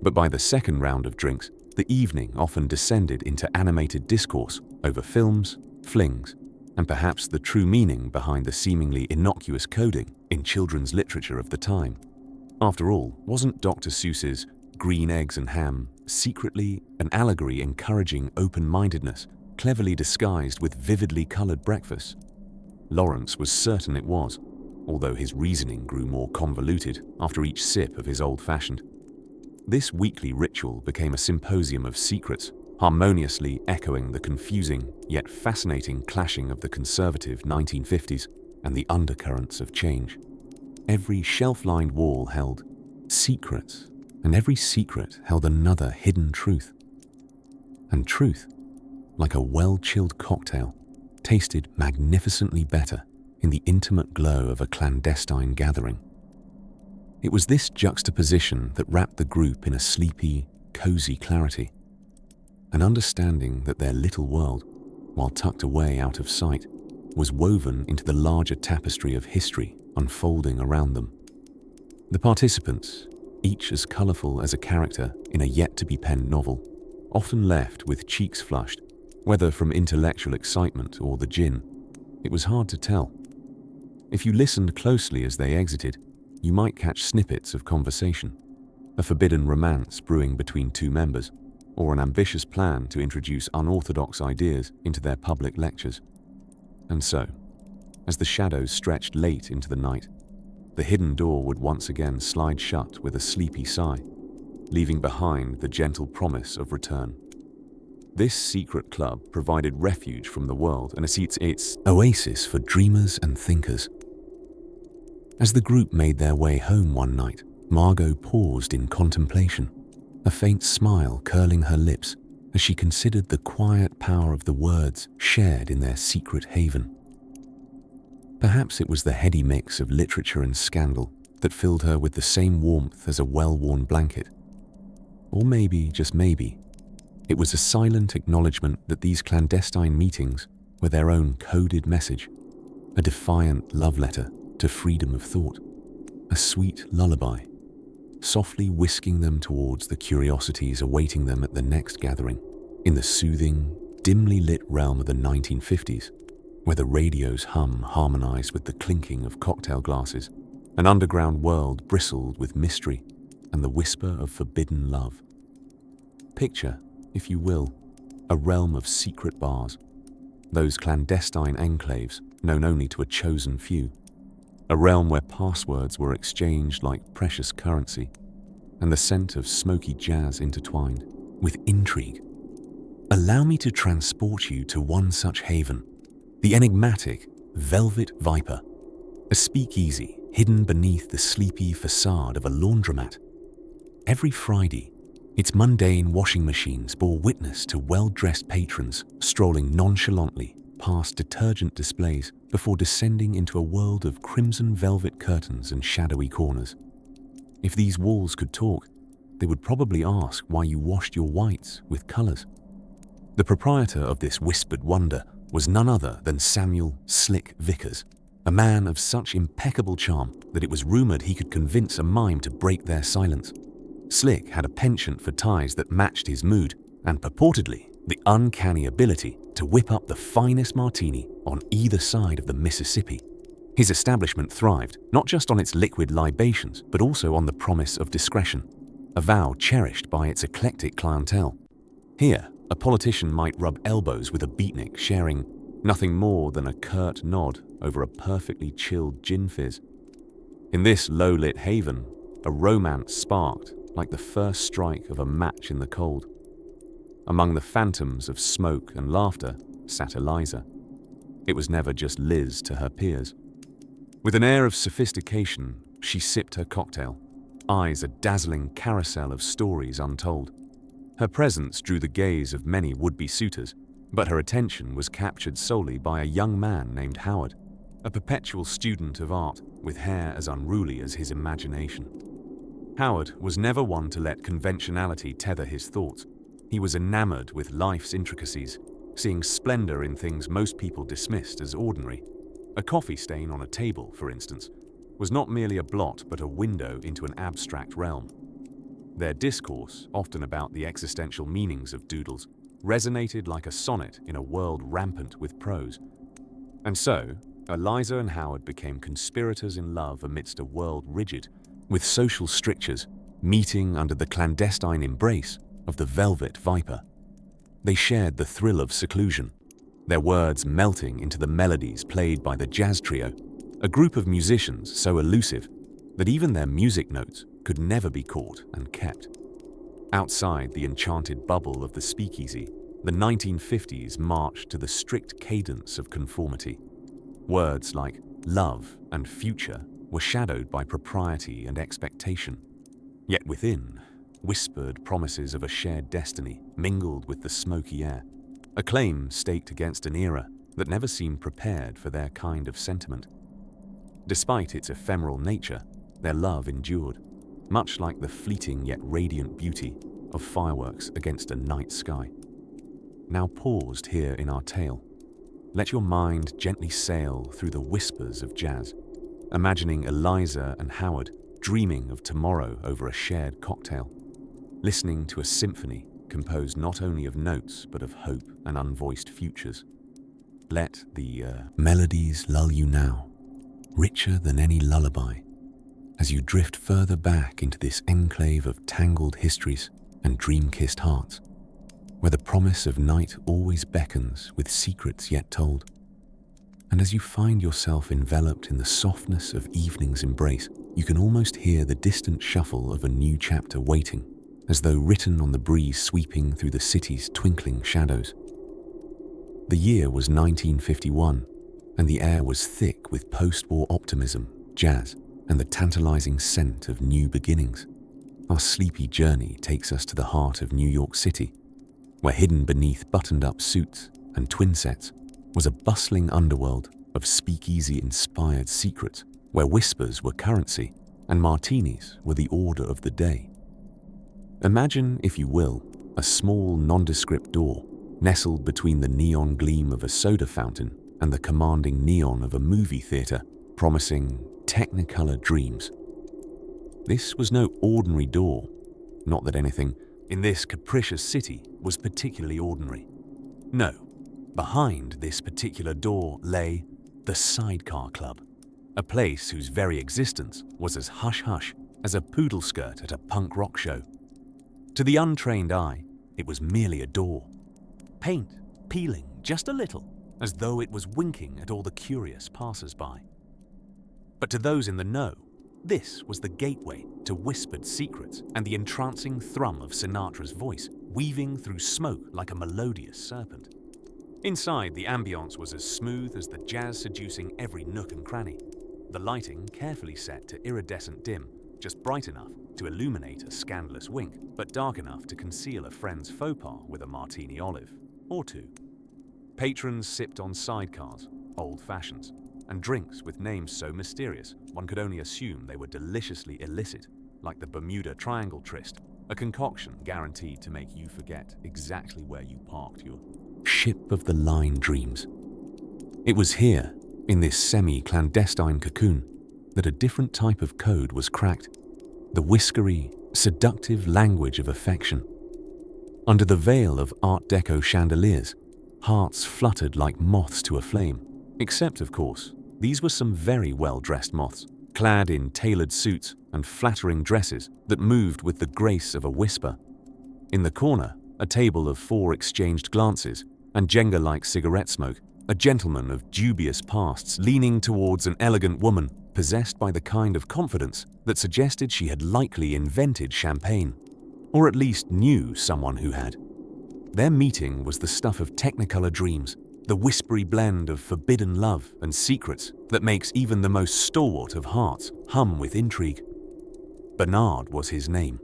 But by the second round of drinks, the evening often descended into animated discourse over films, flings, and perhaps the true meaning behind the seemingly innocuous coding in children's literature of the time. After all, wasn't Dr. Seuss's Green Eggs and Ham secretly an allegory encouraging open-mindedness, cleverly disguised with vividly colored breakfasts? Lawrence was certain it was, although his reasoning grew more convoluted after each sip of his old-fashioned. This weekly ritual became a symposium of secrets, harmoniously echoing the confusing yet fascinating clashing of the conservative 1950s and the undercurrents of change. Every shelf-lined wall held secrets, and every secret held another hidden truth. And truth, like a well-chilled cocktail, tasted magnificently better in the intimate glow of a clandestine gathering. It was this juxtaposition that wrapped the group in a sleepy, cozy clarity, an understanding that their little world, while tucked away out of sight, was woven into the larger tapestry of history unfolding around them. The participants, each as colorful as a character in a yet-to-be-penned novel, often left with cheeks flushed, whether from intellectual excitement or the gin. It was hard to tell. If you listened closely as they exited, you might catch snippets of conversation, a forbidden romance brewing between two members, or an ambitious plan to introduce unorthodox ideas into their public lectures. And so, as the shadows stretched late into the night, the hidden door would once again slide shut with a sleepy sigh, leaving behind the gentle promise of return. This secret club provided refuge from the world and its oasis for dreamers and thinkers. As the group made their way home one night, Margot paused in contemplation, a faint smile curling her lips as she considered the quiet power of the words shared in their secret haven. Perhaps it was the heady mix of literature and scandal that filled her with the same warmth as a well-worn blanket. Or maybe, just maybe, it was a silent acknowledgement that these clandestine meetings were their own coded message, a defiant love letter to freedom of thought, a sweet lullaby, softly whisking them towards the curiosities awaiting them at the next gathering, in the soothing, dimly lit realm of the 1950s, where the radio's hum harmonized with the clinking of cocktail glasses, an underground world bristled with mystery and the whisper of forbidden love. Picture, if you will, a realm of secret bars, those clandestine enclaves known only to a chosen few, a realm where passwords were exchanged like precious currency, and the scent of smoky jazz intertwined with intrigue. Allow me to transport you to one such haven, the enigmatic Velvet Viper, a speakeasy hidden beneath the sleepy facade of a laundromat. Every Friday, its mundane washing machines bore witness to well-dressed patrons strolling nonchalantly past detergent displays before descending into a world of crimson velvet curtains and shadowy corners. If these walls could talk, they would probably ask why you washed your whites with colors. The proprietor of this whispered wonder was none other than Samuel "Slick" Vickers, a man of such impeccable charm that it was rumored he could convince a mime to break their silence. Slick had a penchant for ties that matched his mood, and purportedly the uncanny ability to whip up the finest martini on either side of the Mississippi. His establishment thrived not just on its liquid libations, but also on the promise of discretion, a vow cherished by its eclectic clientele. Here, a politician might rub elbows with a beatnik sharing nothing more than a curt nod over a perfectly chilled gin fizz. In this low-lit haven, a romance sparked like the first strike of a match in the cold. Among the phantoms of smoke and laughter sat Eliza. It was never just Liz to her peers. With an air of sophistication, she sipped her cocktail, eyes a dazzling carousel of stories untold. Her presence drew the gaze of many would-be suitors, but her attention was captured solely by a young man named Howard. a perpetual student of art with hair as unruly as his imagination. Howard was never one to let conventionality tether his thoughts. He was enamored with life's intricacies, seeing splendor in things most people dismissed as ordinary. A coffee stain on a table, for instance, was not merely a blot but a window into an abstract realm. Their discourse, often about the existential meanings of doodles, resonated like a sonnet in a world rampant with prose. And so, Eliza and Howard became conspirators in love amidst a world rigid with social strictures, meeting under the clandestine embrace of the velvet viper. They shared the thrill of seclusion, their words melting into the melodies played by the jazz trio, a group of musicians so elusive that even their music notes could never be caught and kept. Outside the enchanted bubble of the speakeasy, the 1950s marched to the strict cadence of conformity. Words like love and future were shadowed by propriety and expectation. Yet within, whispered promises of a shared destiny mingled with the smoky air, a claim staked against an era that never seemed prepared for their kind of sentiment. Despite its ephemeral nature, their love endured, much like the fleeting yet radiant beauty of fireworks against a night sky. Now paused here in our tale, let your mind gently sail through the whispers of jazz, imagining Eliza and Howard dreaming of tomorrow over a shared cocktail, listening to a symphony composed not only of notes but of hope and unvoiced futures. Let the melodies lull you now, richer than any lullaby, as you drift further back into this enclave of tangled histories and dream-kissed hearts, where the promise of night always beckons with secrets yet told. And as you find yourself enveloped in the softness of evening's embrace, you can almost hear the distant shuffle of a new chapter waiting, as though written on the breeze sweeping through the city's twinkling shadows. The year was 1951, and the air was thick with post-war optimism, jazz, and the tantalizing scent of new beginnings. Our sleepy journey takes us to the heart of New York City, where hidden beneath buttoned-up suits and twin sets was a bustling underworld of speakeasy-inspired secrets, where whispers were currency and martinis were the order of the day. Imagine, if you will, a small nondescript door nestled between the neon gleam of a soda fountain and the commanding neon of a movie theater, promising technicolor dreams. This was no ordinary door, not that anything in this capricious city was particularly ordinary. No, behind this particular door lay the Sidecar Club, a place whose very existence was as hush-hush as a poodle skirt at a punk rock show. To the untrained eye, it was merely a door, paint peeling just a little, as though it was winking at all the curious passers-by. But to those in the know, this was the gateway to whispered secrets and the entrancing thrum of Sinatra's voice, weaving through smoke like a melodious serpent. Inside, the ambience was as smooth as the jazz seducing every nook and cranny, the lighting carefully set to iridescent dim, just bright enough to illuminate a scandalous wink, but dark enough to conceal a friend's faux pas with a martini olive, or two. Patrons sipped on sidecars, old fashions, and drinks with names so mysterious one could only assume they were deliciously illicit, like the Bermuda Triangle Tryst, a concoction guaranteed to make you forget exactly where you parked your ship of the line dreams. It was here, in this semi-clandestine cocoon, that a different type of code was cracked, the whiskery, seductive language of affection. Under the veil of Art Deco chandeliers, hearts fluttered like moths to a flame, except, of course, these were some very well-dressed moths, clad in tailored suits and flattering dresses that moved with the grace of a whisper. In the corner, a table of 4 exchanged glances and Jenga-like cigarette smoke, a gentleman of dubious pasts leaning towards an elegant woman possessed by the kind of confidence that suggested she had likely invented champagne, or at least knew someone who had. Their meeting was the stuff of technicolor dreams, the whispery blend of forbidden love and secrets that makes even the most stalwart of hearts hum with intrigue. Bernard was his name,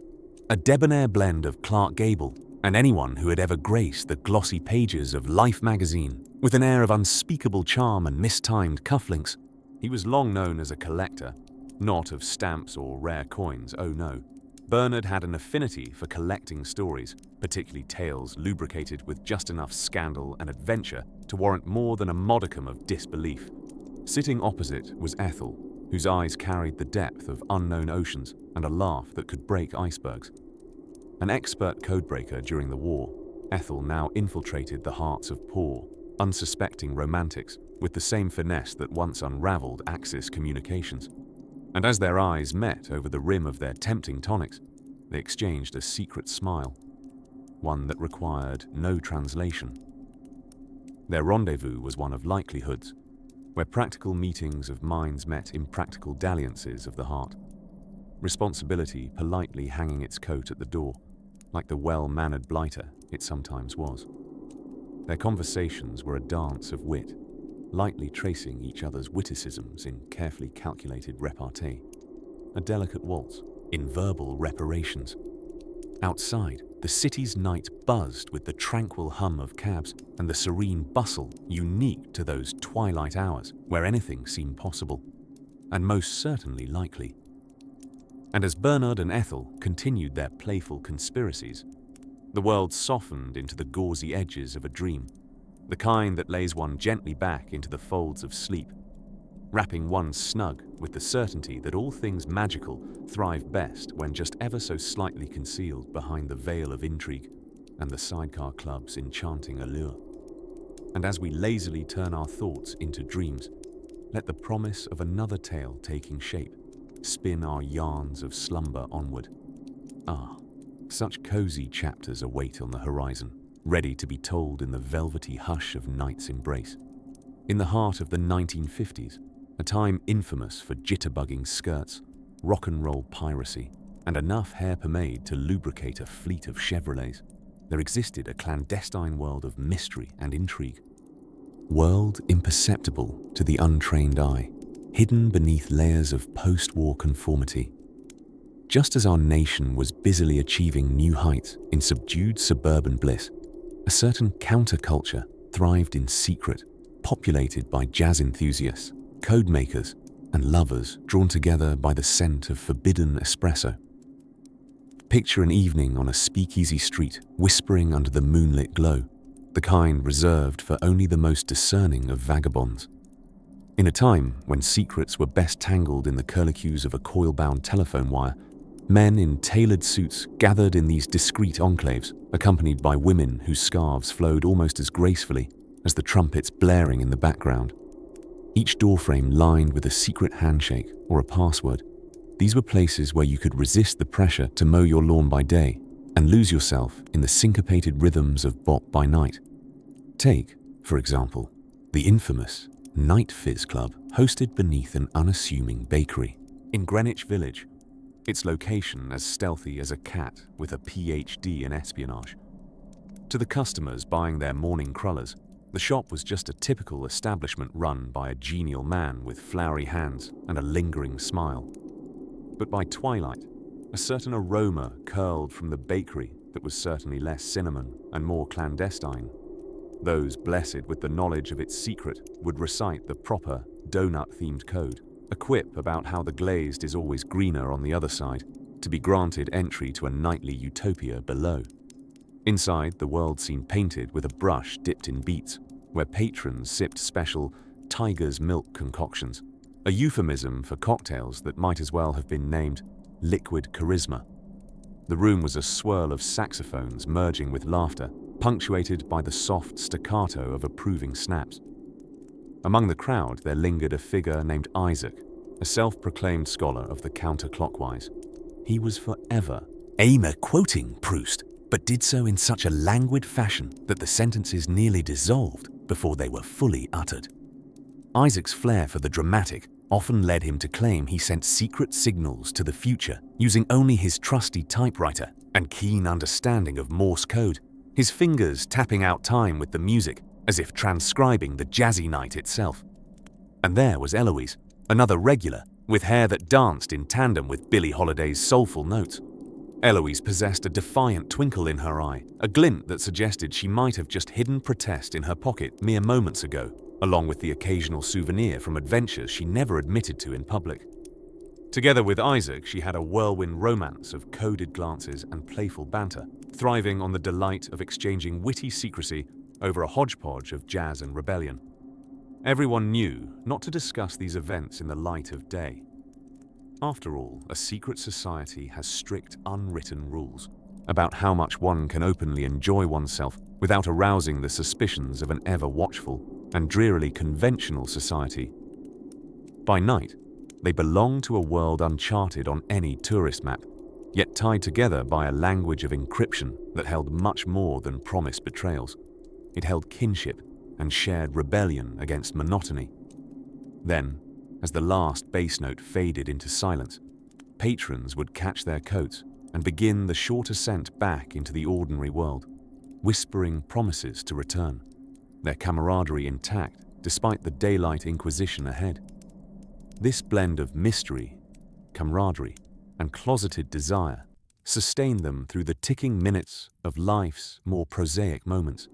a debonair blend of Clark Gable and anyone who had ever graced the glossy pages of Life magazine with an air of unspeakable charm and mistimed cufflinks, He was long known as a collector, not of stamps or rare coins, oh no. Bernard had an affinity for collecting stories, particularly tales lubricated with just enough scandal and adventure to warrant more than a modicum of disbelief. Sitting opposite was Ethel, whose eyes carried the depth of unknown oceans and a laugh that could break icebergs. An expert codebreaker during the war, Ethel now infiltrated the hearts of poor, unsuspecting romantics with the same finesse that once unraveled Axis communications. And as their eyes met over the rim of their tempting tonics, they exchanged a secret smile, one that required no translation. Their rendezvous was one of likelihoods, where practical meetings of minds met impractical dalliances of the heart, responsibility politely hanging its coat at the door, like the well-mannered blighter it sometimes was. Their conversations were a dance of wit, lightly tracing each other's witticisms in carefully calculated repartee, a delicate waltz in verbal reparations. Outside, the city's night buzzed with the tranquil hum of cabs and the serene bustle unique to those twilight hours where anything seemed possible, and most certainly likely. And as Bernard and Ethel continued their playful conspiracies, the world softened into the gauzy edges of a dream, the kind that lays one gently back into the folds of sleep, wrapping one snug with the certainty that all things magical thrive best when just ever so slightly concealed behind the veil of intrigue and the sidecar club's enchanting allure. And as we lazily turn our thoughts into dreams, let the promise of another tale taking shape spin our yarns of slumber onward. Ah, such cozy chapters await on the horizon, ready to be told in the velvety hush of night's embrace. In the heart of the 1950s, a time infamous for jitterbugging skirts, rock and roll piracy, and enough hair pomade to lubricate a fleet of Chevrolets, there existed a clandestine world of mystery and intrigue. World imperceptible to the untrained eye, hidden beneath layers of post-war conformity. Just as our nation was busily achieving new heights in subdued suburban bliss, a certain counterculture thrived in secret, populated by jazz enthusiasts, code makers, and lovers drawn together by the scent of forbidden espresso. Picture an evening on a speakeasy street, whispering under the moonlit glow, the kind reserved for only the most discerning of vagabonds. In a time when secrets were best tangled in the curlicues of a coil-bound telephone wire, men in tailored suits gathered in these discreet enclaves, accompanied by women whose scarves flowed almost as gracefully as the trumpets blaring in the background. Each doorframe lined with a secret handshake or a password. These were places where you could resist the pressure to mow your lawn by day and lose yourself in the syncopated rhythms of bop by night. Take, for example, the infamous Night Fizz Club hosted beneath an unassuming bakery in Greenwich Village, its location as stealthy as a cat with a PhD in espionage. To the customers buying their morning crullers, the shop was just a typical establishment run by a genial man with flowery hands and a lingering smile. But by twilight, a certain aroma curled from the bakery that was certainly less cinnamon and more clandestine. Those blessed with the knowledge of its secret would recite the proper donut-themed code, a quip about how the glazed is always greener on the other side, to be granted entry to a nightly utopia below. Inside, the world seemed painted with a brush dipped in beets, where patrons sipped special tiger's milk concoctions, a euphemism for cocktails that might as well have been named liquid charisma. The room was a swirl of saxophones merging with laughter, punctuated by the soft staccato of approving snaps. Among the crowd, there lingered a figure named Isaac, a self-proclaimed scholar of the counterclockwise. He was forever quoting Proust, but did so in such a languid fashion that the sentences nearly dissolved before they were fully uttered. Isaac's flair for the dramatic often led him to claim he sent secret signals to the future using only his trusty typewriter and keen understanding of Morse code, his fingers tapping out time with the music as if transcribing the jazzy night itself. And there was Eloise, another regular, with hair that danced in tandem with Billie Holiday's soulful notes. Eloise possessed a defiant twinkle in her eye, a glint that suggested she might have just hidden protest in her pocket mere moments ago, along with the occasional souvenir from adventures she never admitted to in public. Together with Isaac, she had a whirlwind romance of coded glances and playful banter, thriving on the delight of exchanging witty secrecy over a hodgepodge of jazz and rebellion. Everyone knew not to discuss these events in the light of day. After all, a secret society has strict, unwritten rules about how much one can openly enjoy oneself without arousing the suspicions of an ever-watchful and drearily conventional society. By night, they belong to a world uncharted on any tourist map, yet tied together by a language of encryption that held much more than promised betrayals. It held kinship and shared rebellion against monotony. Then, as the last bass note faded into silence, patrons would catch their coats and begin the short ascent back into the ordinary world, whispering promises to return, their camaraderie intact despite the daylight inquisition ahead. This blend of mystery, camaraderie, and closeted desire sustained them through the ticking minutes of life's more prosaic moments,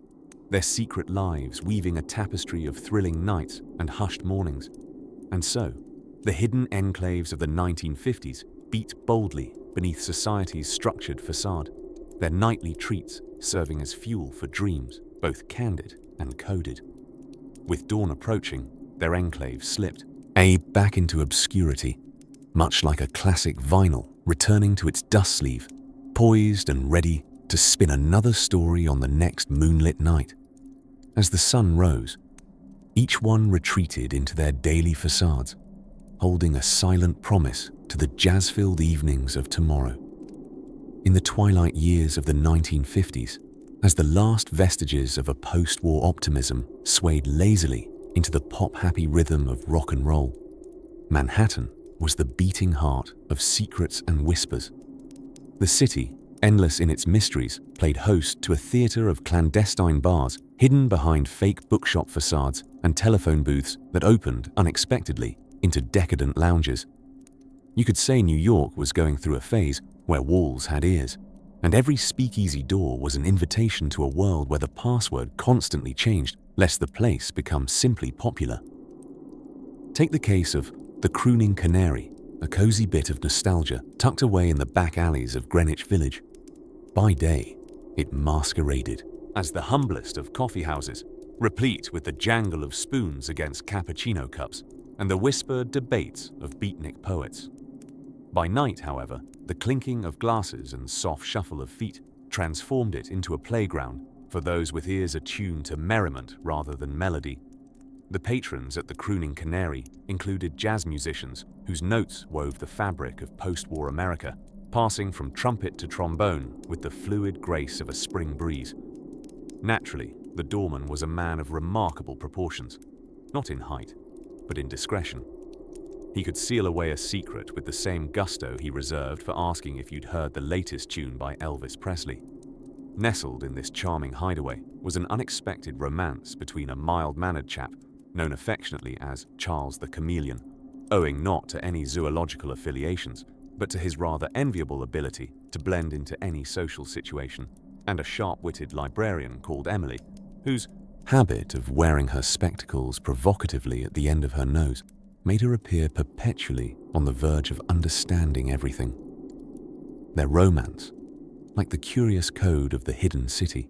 their secret lives weaving a tapestry of thrilling nights and hushed mornings. And so, the hidden enclaves of the 1950s beat boldly beneath society's structured facade, their nightly treats serving as fuel for dreams, both candid and coded. With dawn approaching, their enclave slipped back into obscurity, much like a classic vinyl returning to its dust sleeve, poised and ready to spin another story on the next moonlit night. As the sun rose, each one retreated into their daily facades, holding a silent promise to the jazz-filled evenings of tomorrow. In the twilight years of the 1950s, as the last vestiges of a post-war optimism swayed lazily into the pop-happy rhythm of rock and roll, Manhattan was the beating heart of secrets and whispers. The city, endless in its mysteries, played host to a theater of clandestine bars hidden behind fake bookshop facades and telephone booths that opened unexpectedly into decadent lounges. You could say New York was going through a phase where walls had ears, and every speakeasy door was an invitation to a world where the password constantly changed lest the place become simply popular. Take the case of the Crooning Canary, a cozy bit of nostalgia tucked away in the back alleys of Greenwich Village. By day, it masqueraded as the humblest of coffee houses, replete with the jangle of spoons against cappuccino cups and the whispered debates of beatnik poets. By night, however, the clinking of glasses and soft shuffle of feet transformed it into a playground for those with ears attuned to merriment rather than melody. The patrons at the Crooning Canary included jazz musicians whose notes wove the fabric of post-war America, passing from trumpet to trombone with the fluid grace of a spring breeze. Naturally, the doorman was a man of remarkable proportions, not in height, but in discretion. He could seal away a secret with the same gusto he reserved for asking if you'd heard the latest tune by Elvis Presley. Nestled in this charming hideaway was an unexpected romance between a mild-mannered chap, known affectionately as Charles the Chameleon, owing not to any zoological affiliations, but to his rather enviable ability to blend into any social situation, and a sharp-witted librarian called Emily, whose habit of wearing her spectacles provocatively at the end of her nose made her appear perpetually on the verge of understanding everything. Their romance, like the curious code of the hidden city,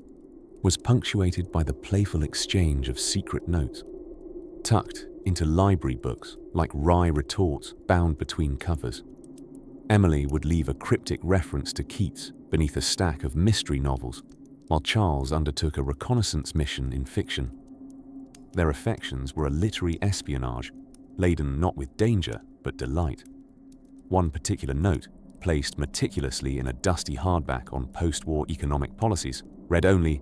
was punctuated by the playful exchange of secret notes, tucked into library books like wry retorts bound between covers. Emily would leave a cryptic reference to Keats beneath a stack of mystery novels, while Charles undertook a reconnaissance mission in fiction. Their affections were a literary espionage, laden not with danger but delight. One particular note, placed meticulously in a dusty hardback on post-war economic policies, read only,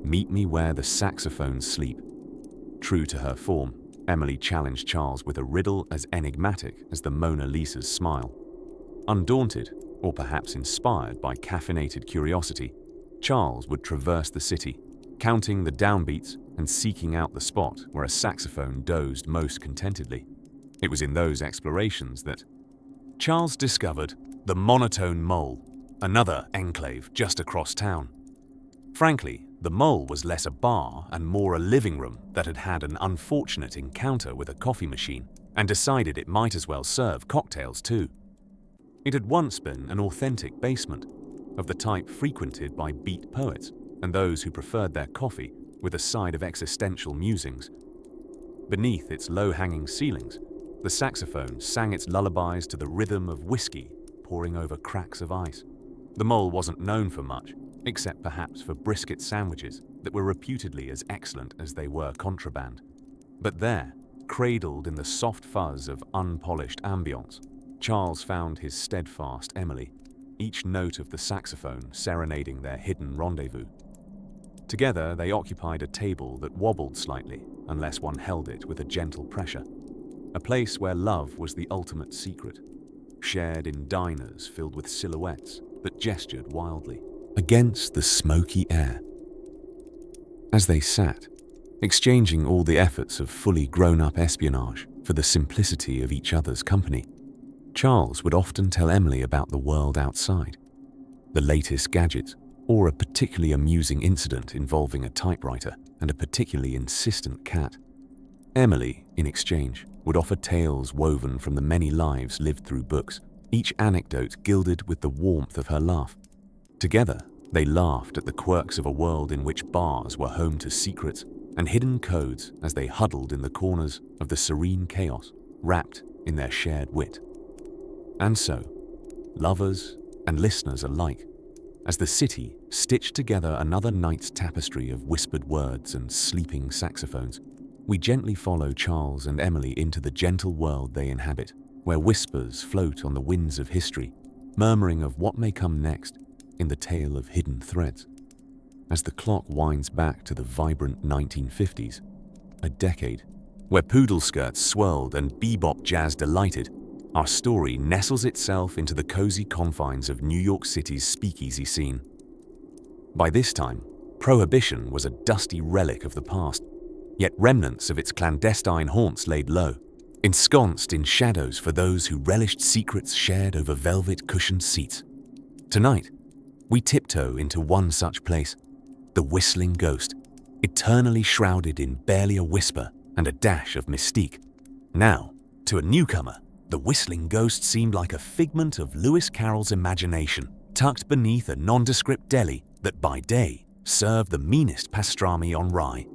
"Meet me where the saxophones sleep." True to her form, Emily challenged Charles with a riddle as enigmatic as the Mona Lisa's smile. Undaunted, or perhaps inspired by caffeinated curiosity, Charles would traverse the city, counting the downbeats and seeking out the spot where a saxophone dozed most contentedly. It was in those explorations that Charles discovered the Monotone Mole, another enclave just across town. Frankly, The Mole was less a bar and more a living room that had had an unfortunate encounter with a coffee machine and decided it might as well serve cocktails too. It had once been an authentic basement, of the type frequented by beat poets and those who preferred their coffee with a side of existential musings. Beneath its low-hanging ceilings, the saxophone sang its lullabies to the rhythm of whiskey pouring over cracks of ice. The Mole wasn't known for much, except perhaps for brisket sandwiches that were reputedly as excellent as they were contraband. But there, cradled in the soft fuzz of unpolished ambience, Charles found his steadfast Emily, each note of the saxophone serenading their hidden rendezvous. Together they occupied a table that wobbled slightly unless one held it with a gentle pressure, a place where love was the ultimate secret, shared in diners filled with silhouettes that gestured wildly against the smoky air. As they sat, exchanging all the efforts of fully grown-up espionage for the simplicity of each other's company, Charles would often tell Emily about the world outside, the latest gadgets, or a particularly amusing incident involving a typewriter and a particularly insistent cat. Emily, in exchange, would offer tales woven from the many lives lived through books, each anecdote gilded with the warmth of her laugh. Together, they laughed at the quirks of a world in which bars were home to secrets and hidden codes as they huddled in the corners of the serene chaos, wrapped in their shared wit. And so, lovers and listeners alike, as the city stitched together another night's tapestry of whispered words and sleeping saxophones, we gently follow Charles and Emily into the gentle world they inhabit, where whispers float on the winds of history, murmuring of what may come next in the tale of hidden threads. As the clock winds back to the vibrant 1950s, a decade where poodle skirts swirled and bebop jazz delighted, our story nestles itself into the cozy confines of New York City's speakeasy scene. By this time, Prohibition was a dusty relic of the past, yet remnants of its clandestine haunts laid low, ensconced in shadows for those who relished secrets shared over velvet-cushioned seats. Tonight, we tiptoe into one such place, the Whistling Ghost, eternally shrouded in barely a whisper and a dash of mystique. Now, to a newcomer, the Whistling Ghost seemed like a figment of Lewis Carroll's imagination, tucked beneath a nondescript deli that by day served the meanest pastrami on rye.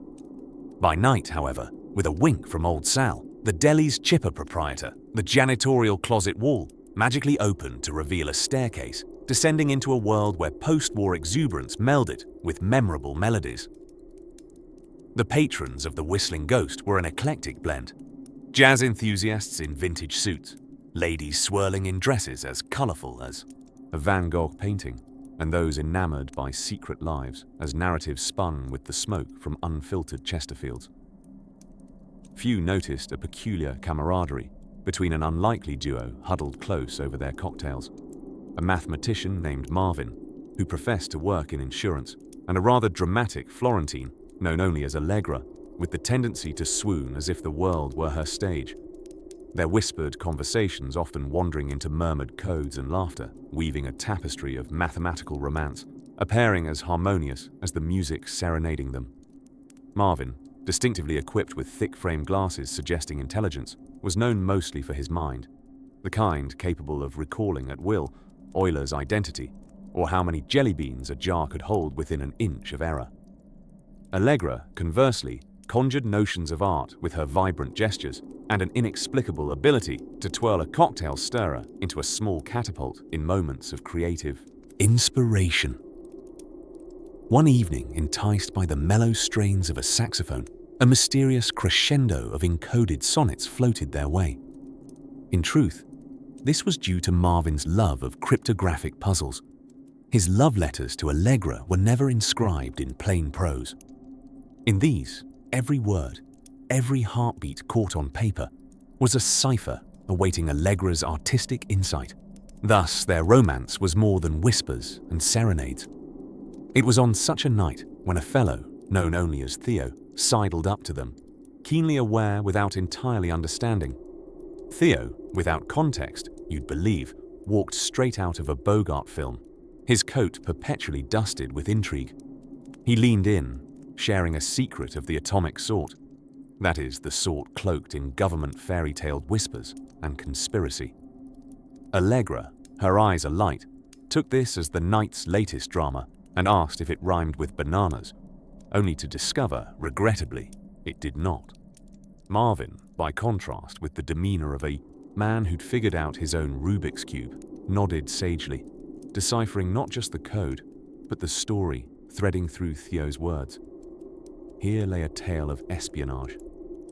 By night, however, with a wink from old Sal, the deli's chipper proprietor, the janitorial closet wall magically opened to reveal a staircase descending into a world where post-war exuberance melded with memorable melodies. The patrons of the Whistling Ghost were an eclectic blend. Jazz enthusiasts in vintage suits, ladies swirling in dresses as colorful as a Van Gogh painting, and those enamored by secret lives as narratives spun with the smoke from unfiltered Chesterfields. Few noticed a peculiar camaraderie between an unlikely duo huddled close over their cocktails, a mathematician named Marvin, who professed to work in insurance, and a rather dramatic Florentine known only as Allegra, with the tendency to swoon as if the world were her stage. Their whispered conversations often wandering into murmured codes and laughter, weaving a tapestry of mathematical romance, a pairing as harmonious as the music serenading them. Marvin, distinctively equipped with thick-frame glasses suggesting intelligence, was known mostly for his mind, the kind capable of recalling at will Euler's identity, or how many jelly beans a jar could hold within an inch of error. Allegra, conversely, conjured notions of art with her vibrant gestures and an inexplicable ability to twirl a cocktail stirrer into a small catapult in moments of creative inspiration. One evening, enticed by the mellow strains of a saxophone, a mysterious crescendo of encoded sonnets floated their way. In truth, this was due to Marvin's love of cryptographic puzzles. His love letters to Allegra were never inscribed in plain prose. In these, every word, every heartbeat caught on paper, was a cipher awaiting Allegra's artistic insight. Thus, their romance was more than whispers and serenades. It was on such a night when a fellow, known only as Theo, sidled up to them, keenly aware without entirely understanding. Theo, without context, you'd believe, walked straight out of a Bogart film, his coat perpetually dusted with intrigue. He leaned in, sharing a secret of the atomic sort. That is, the sort cloaked in government fairy-tale whispers and conspiracy. Allegra, her eyes alight, took this as the night's latest drama and asked if it rhymed with bananas, only to discover, regrettably, it did not. Marvin, by contrast with the demeanor of a man who'd figured out his own Rubik's Cube, nodded sagely, deciphering not just the code, but the story threading through Theo's words. Here lay a tale of espionage,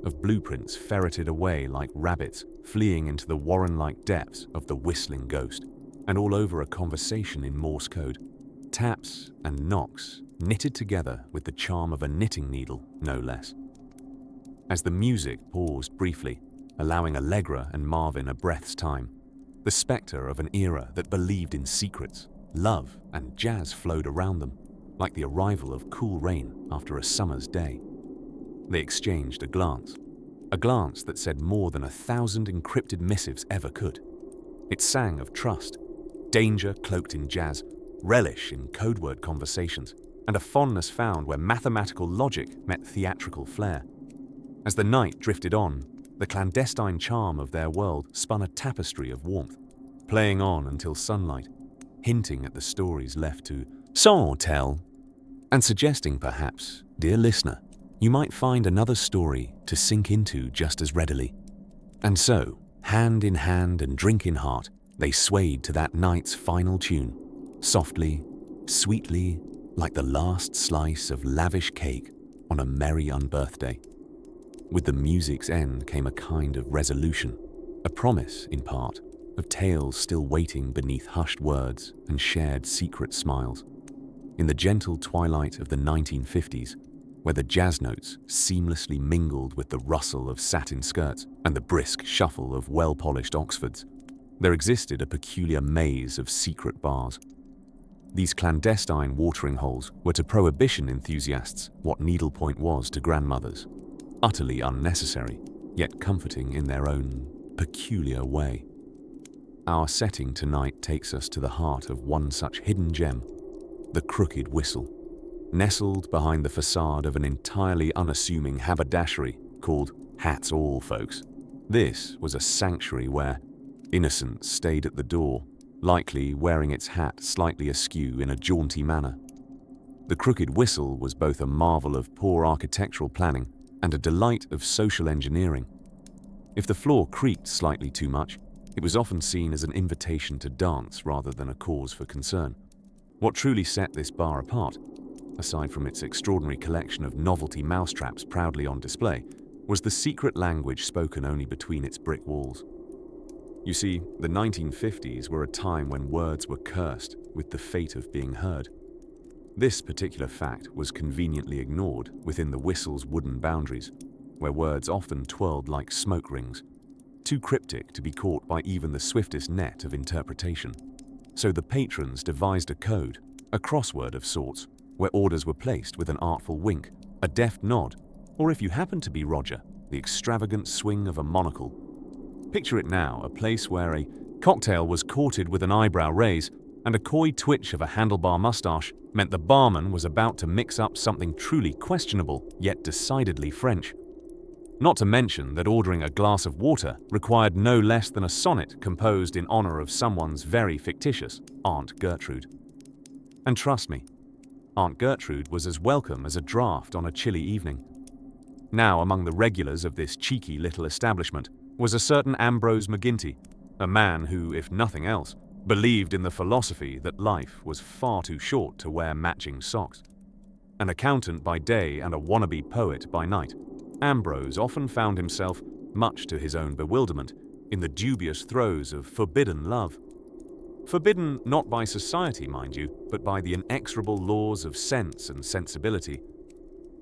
of blueprints ferreted away like rabbits fleeing into the Warren-like depths of the whistling ghost, and all over a conversation in Morse code. Taps and knocks knitted together with the charm of a knitting needle, no less. As the music paused briefly, allowing Allegra and Marvin a breath's time, the spectre of an era that believed in secrets, love, and jazz flowed around them, like the arrival of cool rain after a summer's day. They exchanged a glance that said more than 1,000 encrypted missives ever could. It sang of trust, danger cloaked in jazz, relish in codeword conversations, and a fondness found where mathematical logic met theatrical flair. As the night drifted on, the clandestine charm of their world spun a tapestry of warmth, playing on until sunlight, hinting at the stories left to tell, and suggesting perhaps, dear listener, you might find another story to sink into just as readily. And so, hand in hand and drink in heart, they swayed to that night's final tune, softly, sweetly, like the last slice of lavish cake on a merry unbirthday. With the music's end came a kind of resolution, a promise, in part, of tales still waiting beneath hushed words and shared secret smiles. In the gentle twilight of the 1950s, where the jazz notes seamlessly mingled with the rustle of satin skirts and the brisk shuffle of well-polished Oxfords, there existed a peculiar maze of secret bars. These clandestine watering holes were to prohibition enthusiasts what needlepoint was to grandmothers, utterly unnecessary, yet comforting in their own peculiar way. Our setting tonight takes us to the heart of one such hidden gem, the Crooked Whistle, nestled behind the facade of an entirely unassuming haberdashery called Hats All, folks. This was a sanctuary where innocence stayed at the door, likely wearing its hat slightly askew in a jaunty manner. The Crooked Whistle was both a marvel of poor architectural planning and a delight of social engineering. If the floor creaked slightly too much, it was often seen as an invitation to dance rather than a cause for concern. What truly set this bar apart, aside from its extraordinary collection of novelty mousetraps proudly on display, was the secret language spoken only between its brick walls. You see, the 1950s were a time when words were cursed with the fate of being heard. This particular fact was conveniently ignored within the whistle's wooden boundaries, where words often twirled like smoke rings, too cryptic to be caught by even the swiftest net of interpretation. So the patrons devised a code, a crossword of sorts, where orders were placed with an artful wink, a deft nod, or if you happened to be Roger, the extravagant swing of a monocle. Picture it now, a place where a cocktail was courted with an eyebrow raise, and a coy twitch of a handlebar mustache meant the barman was about to mix up something truly questionable, yet decidedly French. Not to mention that ordering a glass of water required no less than a sonnet composed in honor of someone's very fictitious Aunt Gertrude. And trust me, Aunt Gertrude was as welcome as a draft on a chilly evening. Now among the regulars of this cheeky little establishment was a certain Ambrose McGinty, a man who, if nothing else, believed in the philosophy that life was far too short to wear matching socks. An accountant by day and a wannabe poet by night, Ambrose often found himself, much to his own bewilderment, in the dubious throes of forbidden love. Forbidden not by society, mind you, but by the inexorable laws of sense and sensibility.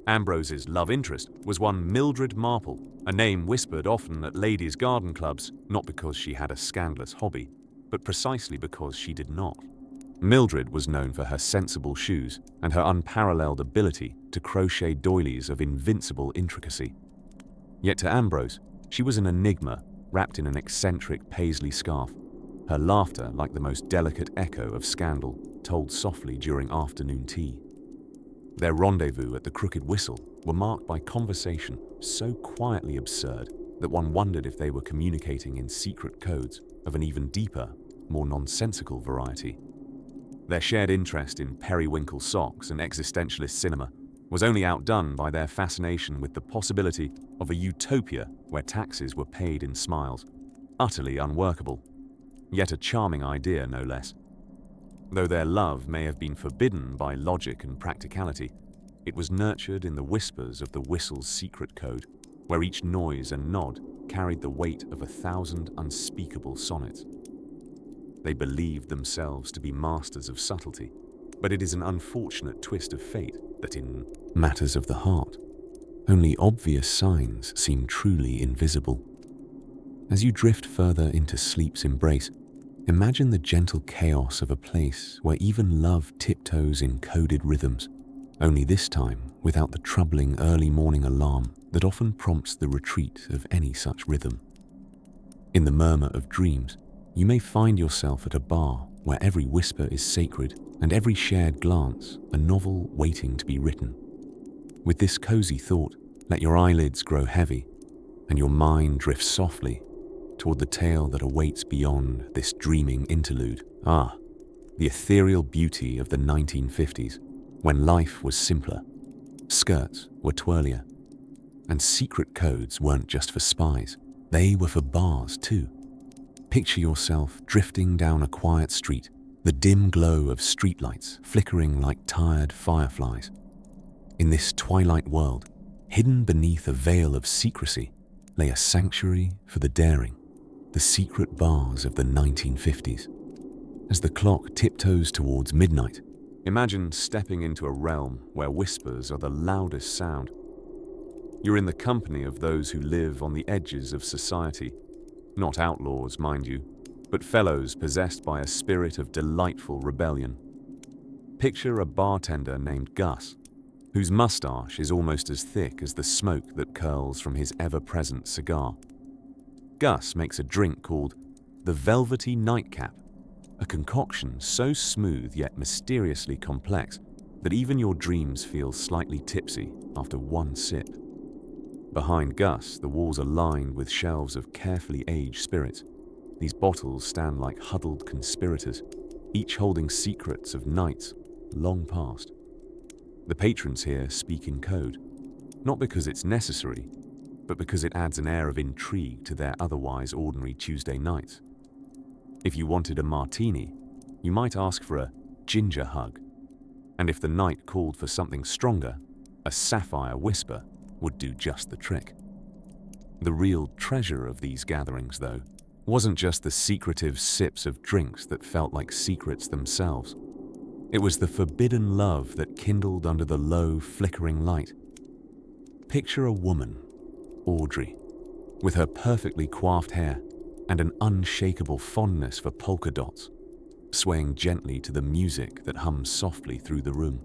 Ambrose's love interest was one Mildred Marple, a name whispered often at ladies' garden clubs, not because she had a scandalous hobby, but precisely because she did not. Mildred was known for her sensible shoes and her unparalleled ability to crochet doilies of invincible intricacy. Yet to Ambrose, she was an enigma wrapped in an eccentric paisley scarf, her laughter like the most delicate echo of scandal told softly during afternoon tea. Their rendezvous at the Crooked Whistle were marked by conversation so quietly absurd that one wondered if they were communicating in secret codes of an even deeper, more nonsensical variety. Their shared interest in periwinkle socks and existentialist cinema was only outdone by their fascination with the possibility of a utopia where taxes were paid in smiles, utterly unworkable, yet a charming idea no less. Though their love may have been forbidden by logic and practicality, it was nurtured in the whispers of the whistle's secret code, where each noise and nod carried the weight of 1,000 unspeakable sonnets. They believed themselves to be masters of subtlety, but it is an unfortunate twist of fate that in matters of the heart, only obvious signs seem truly invisible. As you drift further into sleep's embrace, imagine the gentle chaos of a place where even love tiptoes in coded rhythms, only this time without the troubling early morning alarm that often prompts the retreat of any such rhythm. In the murmur of dreams, you may find yourself at a bar where every whisper is sacred and every shared glance a novel waiting to be written. With this cozy thought, let your eyelids grow heavy and your mind drift softly toward the tale that awaits beyond this dreaming interlude. The ethereal beauty of the 1950s, when life was simpler, skirts were twirlier, and secret codes weren't just for spies, they were for bars too. Picture yourself drifting down a quiet street, the dim glow of streetlights flickering like tired fireflies. In this twilight world, hidden beneath a veil of secrecy, lay a sanctuary for the daring, the secret bars of the 1950s. As the clock tiptoes towards midnight, imagine stepping into a realm where whispers are the loudest sound. You're in the company of those who live on the edges of society, not outlaws, mind you, but fellows possessed by a spirit of delightful rebellion. Picture a bartender named Gus, whose mustache is almost as thick as the smoke that curls from his ever-present cigar. Gus makes a drink called the Velvety Nightcap, a concoction so smooth yet mysteriously complex that even your dreams feel slightly tipsy after one sip. Behind Gus, the walls are lined with shelves of carefully aged spirits. These bottles stand like huddled conspirators, each holding secrets of nights long past. The patrons here speak in code, not because it's necessary, but because it adds an air of intrigue to their otherwise ordinary Tuesday nights. If you wanted a martini, you might ask for a ginger hug, and if the night called for something stronger, a sapphire whisper would do just the trick. The real treasure of these gatherings, though, wasn't just the secretive sips of drinks that felt like secrets themselves. It was the forbidden love that kindled under the low, flickering light. Picture a woman, Audrey, with her perfectly coiffed hair and an unshakable fondness for polka dots, swaying gently to the music that hums softly through the room.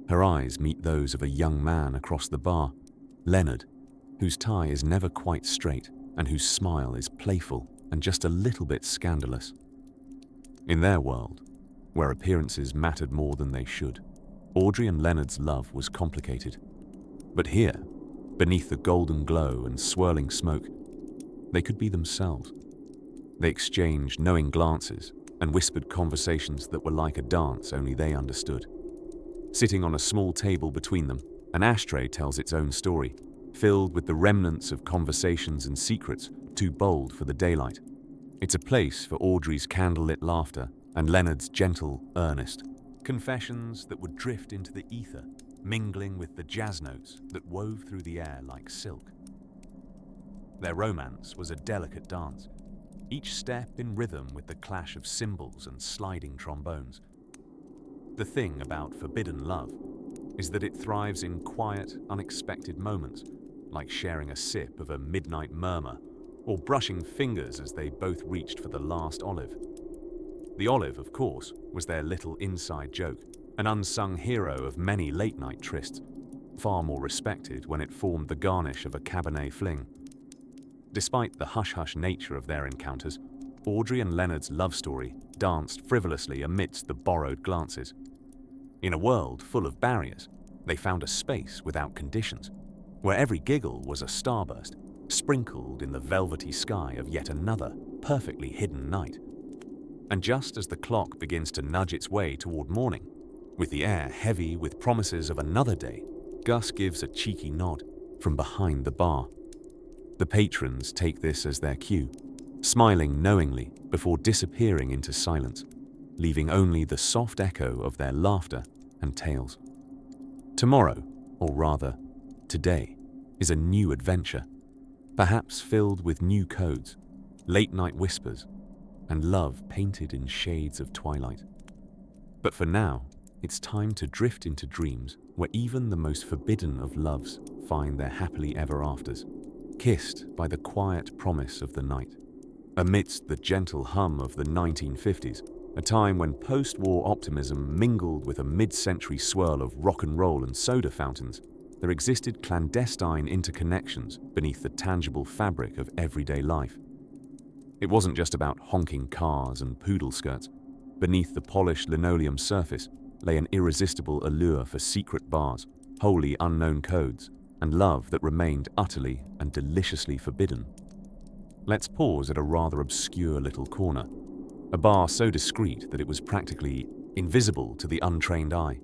Her eyes meet those of a young man across the bar, Leonard, whose tie is never quite straight and whose smile is playful and just a little bit scandalous. In their world, where appearances mattered more than they should, Audrey and Leonard's love was complicated. But here, beneath the golden glow and swirling smoke, they could be themselves. They exchanged knowing glances and whispered conversations that were like a dance only they understood. Sitting on a small table between them, an ashtray tells its own story, filled with the remnants of conversations and secrets too bold for the daylight. It's a place for Audrey's candlelit laughter and Leonard's gentle, earnest confessions that would drift into the ether, mingling with the jazz notes that wove through the air like silk. Their romance was a delicate dance, each step in rhythm with the clash of cymbals and sliding trombones. The thing about forbidden love is that it thrives in quiet, unexpected moments, like sharing a sip of a midnight murmur or brushing fingers as they both reached for the last olive. The olive, of course, was their little inside joke, an unsung hero of many late-night trysts, far more respected when it formed the garnish of a Cabernet fling. Despite the hush-hush nature of their encounters, Audrey and Leonard's love story danced frivolously amidst the borrowed glances. In a world full of barriers, they found a space without conditions, where every giggle was a starburst, sprinkled in the velvety sky of yet another perfectly hidden night. And just as the clock begins to nudge its way toward morning, with the air heavy with promises of another day, Gus gives a cheeky nod from behind the bar. The patrons take this as their cue, smiling knowingly before disappearing into silence, leaving only the soft echo of their laughter and tales. Tomorrow, or rather, today, is a new adventure, perhaps filled with new codes, late-night whispers, and love painted in shades of twilight. But for now, it's time to drift into dreams where even the most forbidden of loves find their happily ever afters, kissed by the quiet promise of the night. Amidst the gentle hum of the 1950s, a time when post-war optimism mingled with a mid-century swirl of rock and roll and soda fountains, there existed clandestine interconnections beneath the tangible fabric of everyday life. It wasn't just about honking cars and poodle skirts. Beneath the polished linoleum surface lay an irresistible allure for secret bars, wholly unknown codes, and love that remained utterly and deliciously forbidden. Let's pause at a rather obscure little corner, a bar so discreet that it was practically invisible to the untrained eye.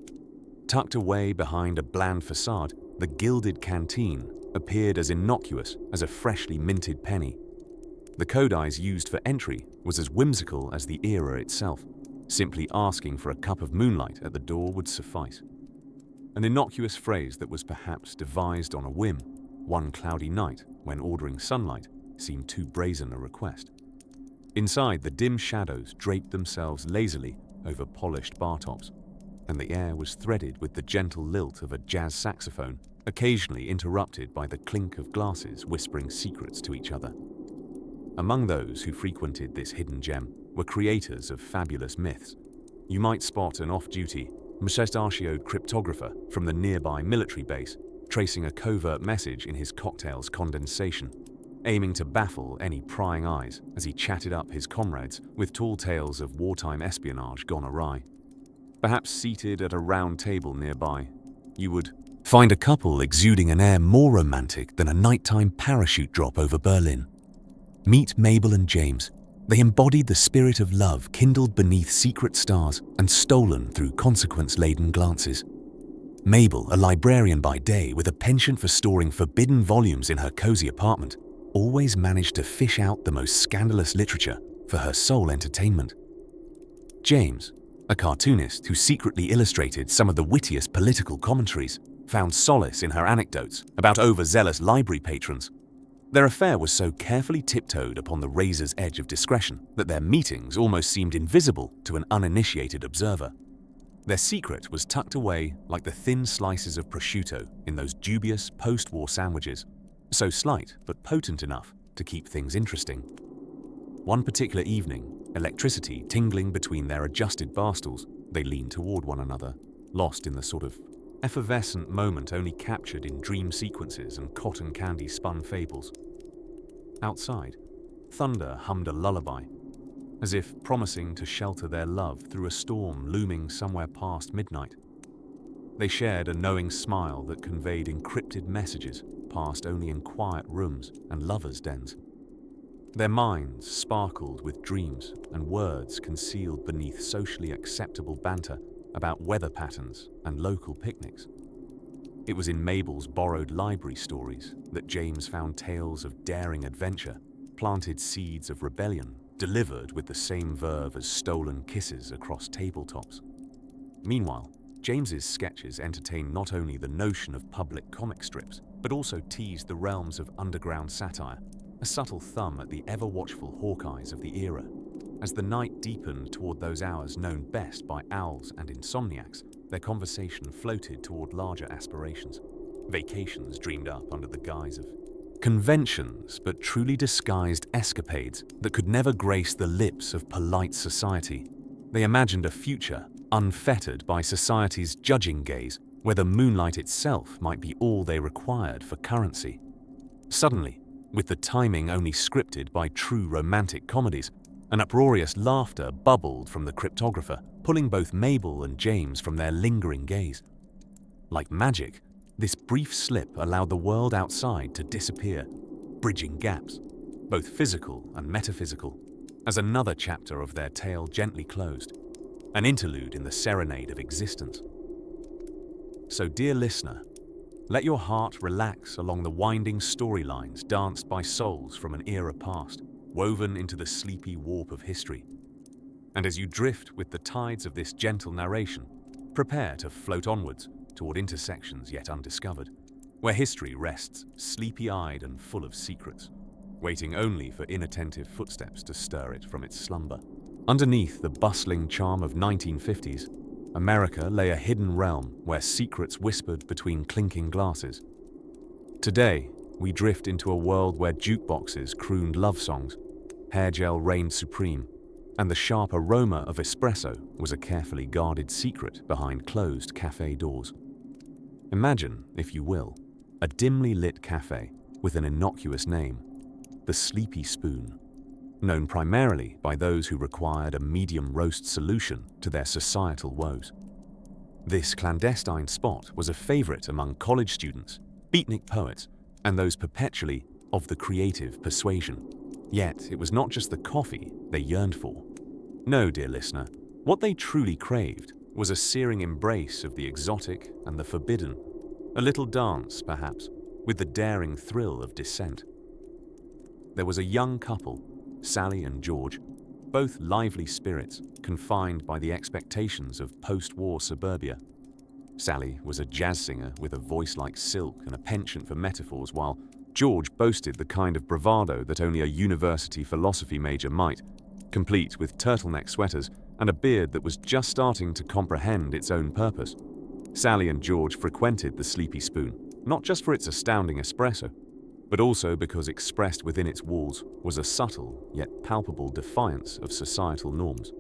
Tucked away behind a bland facade, the gilded canteen appeared as innocuous as a freshly minted penny. The code eyes used for entry was as whimsical as the era itself. Simply asking for a cup of moonlight at the door would suffice. An innocuous phrase that was perhaps devised on a whim, one cloudy night when ordering sunlight seemed too brazen a request. Inside, the dim shadows draped themselves lazily over polished bar tops, and the air was threaded with the gentle lilt of a jazz saxophone, occasionally interrupted by the clink of glasses whispering secrets to each other. Among those who frequented this hidden gem were creators of fabulous myths. You might spot an off-duty, mustachioed cryptographer from the nearby military base, tracing a covert message in his cocktail's condensation, aiming to baffle any prying eyes as he chatted up his comrades with tall tales of wartime espionage gone awry. Perhaps seated at a round table nearby, you would find a couple exuding an air more romantic than a nighttime parachute drop over Berlin. Meet Mabel and James. They embodied the spirit of love kindled beneath secret stars and stolen through consequence-laden glances. Mabel, a librarian by day with a penchant for storing forbidden volumes in her cozy apartment, always managed to fish out the most scandalous literature for her sole entertainment. James, a cartoonist who secretly illustrated some of the wittiest political commentaries, found solace in her anecdotes about overzealous library patrons. Their affair was so carefully tiptoed upon the razor's edge of discretion that their meetings almost seemed invisible to an uninitiated observer. Their secret was tucked away like the thin slices of prosciutto in those dubious post-war sandwiches, so slight but potent enough to keep things interesting. One particular evening, electricity tingling between their adjusted bar stools, they leaned toward one another, lost in the sort of effervescent moment only captured in dream sequences and cotton candy spun fables. Outside, thunder hummed a lullaby, as if promising to shelter their love through a storm looming somewhere past midnight. They shared a knowing smile that conveyed encrypted messages passed only in quiet rooms and lovers' dens. Their minds sparkled with dreams and words concealed beneath socially acceptable banter about weather patterns and local picnics. It was in Mabel's borrowed library stories that James found tales of daring adventure, planted seeds of rebellion, delivered with the same verve as stolen kisses across tabletops. Meanwhile, James's sketches entertained not only the notion of public comic strips, but also teased the realms of underground satire, a subtle thumb at the ever-watchful hawk-eyes of the era. As the night deepened toward those hours known best by owls and insomniacs, their conversation floated toward larger aspirations, vacations dreamed up under the guise of conventions but truly disguised escapades that could never grace the lips of polite society. They imagined a future unfettered by society's judging gaze, where the moonlight itself might be all they required for currency. Suddenly, with the timing only scripted by true romantic comedies, An uproarious laughter bubbled from the cryptographer, pulling both Mabel and James from their lingering gaze. Like magic, this brief slip allowed the world outside to disappear, bridging gaps, both physical and metaphysical, as another chapter of their tale gently closed, an interlude in the serenade of existence. So, dear listener, let your heart relax along the winding storylines danced by souls from an era past, woven into the sleepy warp of history. And as you drift with the tides of this gentle narration, prepare to float onwards toward intersections yet undiscovered, where history rests sleepy-eyed and full of secrets, waiting only for inattentive footsteps to stir it from its slumber. Underneath the bustling charm of 1950s, America lay a hidden realm where secrets whispered between clinking glasses. Today, we drift into a world where jukeboxes crooned love songs, hair gel reigned supreme, and the sharp aroma of espresso was a carefully guarded secret behind closed cafe doors. Imagine, if you will, a dimly lit cafe with an innocuous name, the Sleepy Spoon, known primarily by those who required a medium roast solution to their societal woes. This clandestine spot was a favorite among college students, beatnik poets, and those perpetually of the creative persuasion. Yet it was not just the coffee they yearned for. No, dear listener, what they truly craved was a searing embrace of the exotic and the forbidden, a little dance, perhaps, with the daring thrill of dissent. There was a young couple, Sally and George, both lively spirits confined by the expectations of post-war suburbia. Sally was a jazz singer with a voice like silk and a penchant for metaphors, while George boasted the kind of bravado that only a university philosophy major might, complete with turtleneck sweaters and a beard that was just starting to comprehend its own purpose. Sally and George frequented the Sleepy Spoon, not just for its astounding espresso, but also because expressed within its walls was a subtle yet palpable defiance of societal norms.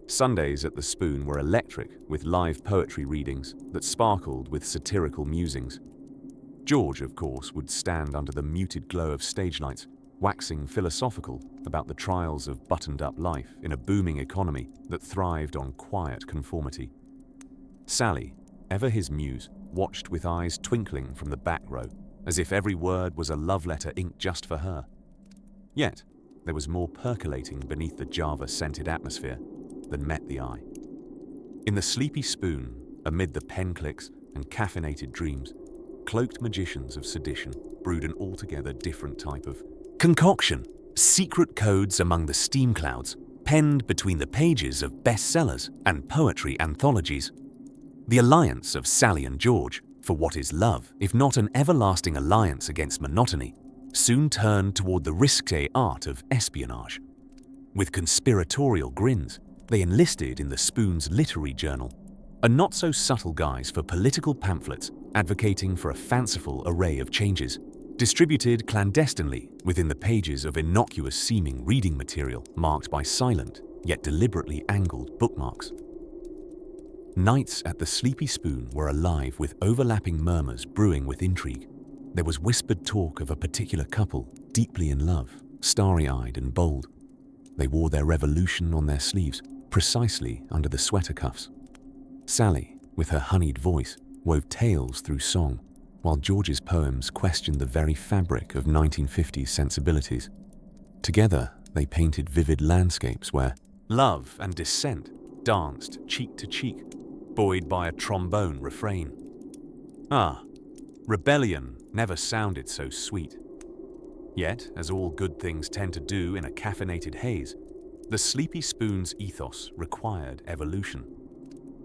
Sundays at the Spoon were electric with live poetry readings that sparkled with satirical musings. George, of course, would stand under the muted glow of stage lights, waxing philosophical about the trials of buttoned-up life in a booming economy that thrived on quiet conformity. Sally, ever his muse, watched with eyes twinkling from the back row, as if every word was a love letter inked just for her. Yet, there was more percolating beneath the Java-scented atmosphere than met the eye. In the Sleepy Spoon, amid the pen clicks and caffeinated dreams, cloaked magicians of sedition brewed an altogether different type of concoction, secret codes among the steam clouds, penned between the pages of bestsellers and poetry anthologies. The alliance of Sally and George, for what is love, if not an everlasting alliance against monotony, soon turned toward the risque art of espionage. With conspiratorial grins, they enlisted in the Spoon's literary journal, a not-so-subtle guise for political pamphlets advocating for a fanciful array of changes, distributed clandestinely within the pages of innocuous-seeming reading material marked by silent, yet deliberately angled bookmarks. Nights at the Sleepy Spoon were alive with overlapping murmurs brewing with intrigue. There was whispered talk of a particular couple, deeply in love, starry-eyed and bold. They wore their revolution on their sleeves, precisely under the sweater cuffs. Sally, with her honeyed voice, wove tales through song, while George's poems questioned the very fabric of 1950s sensibilities. Together, they painted vivid landscapes where love and dissent danced cheek to cheek, buoyed by a trombone refrain. Ah, rebellion never sounded so sweet. Yet, as all good things tend to do in a caffeinated haze, the Sleepy Spoon's ethos required evolution.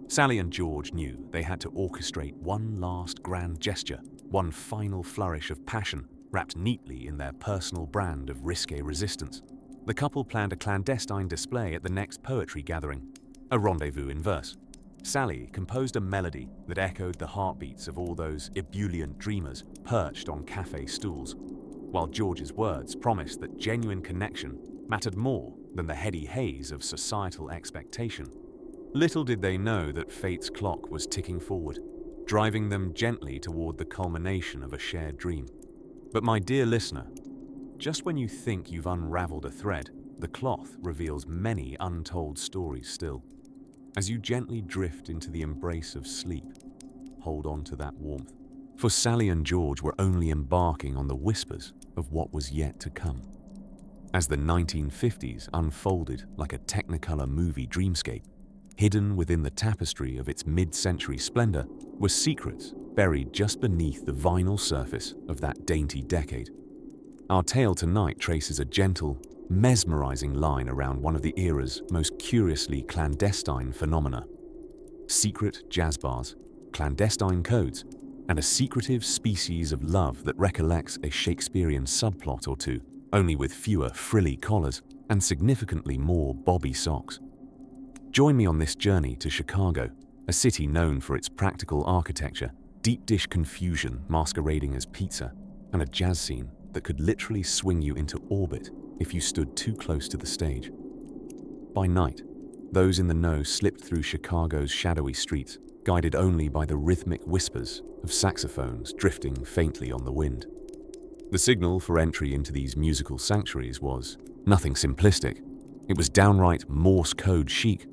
Sally and George knew they had to orchestrate one last grand gesture, one final flourish of passion wrapped neatly in their personal brand of risque resistance. The couple planned a clandestine display at the next poetry gathering, a rendezvous in verse. Sally composed a melody that echoed the heartbeats of all those ebullient dreamers perched on cafe stools, while George's words promised that genuine connection mattered more than the heady haze of societal expectation. Little did they know that fate's clock was ticking forward, driving them gently toward the culmination of a shared dream. But my dear listener, just when you think you've unraveled a thread, the cloth reveals many untold stories still. As you gently drift into the embrace of sleep, hold on to that warmth. For Sally and George were only embarking on the whispers of what was yet to come. As the 1950s unfolded like a Technicolor movie dreamscape, hidden within the tapestry of its mid-century splendor were secrets buried just beneath the vinyl surface of that dainty decade. Our tale tonight traces a gentle, mesmerizing line around one of the era's most curiously clandestine phenomena: secret jazz bars, clandestine codes, and a secretive species of love that recollects a Shakespearean subplot or two, only with fewer frilly collars and significantly more bobby socks. Join me on this journey to Chicago, a city known for its practical architecture, deep dish confusion masquerading as pizza, and a jazz scene that could literally swing you into orbit if you stood too close to the stage. By night, those in the know slipped through Chicago's shadowy streets, guided only by the rhythmic whispers of saxophones drifting faintly on the wind. The signal for entry into these musical sanctuaries was nothing simplistic. It was downright Morse code chic.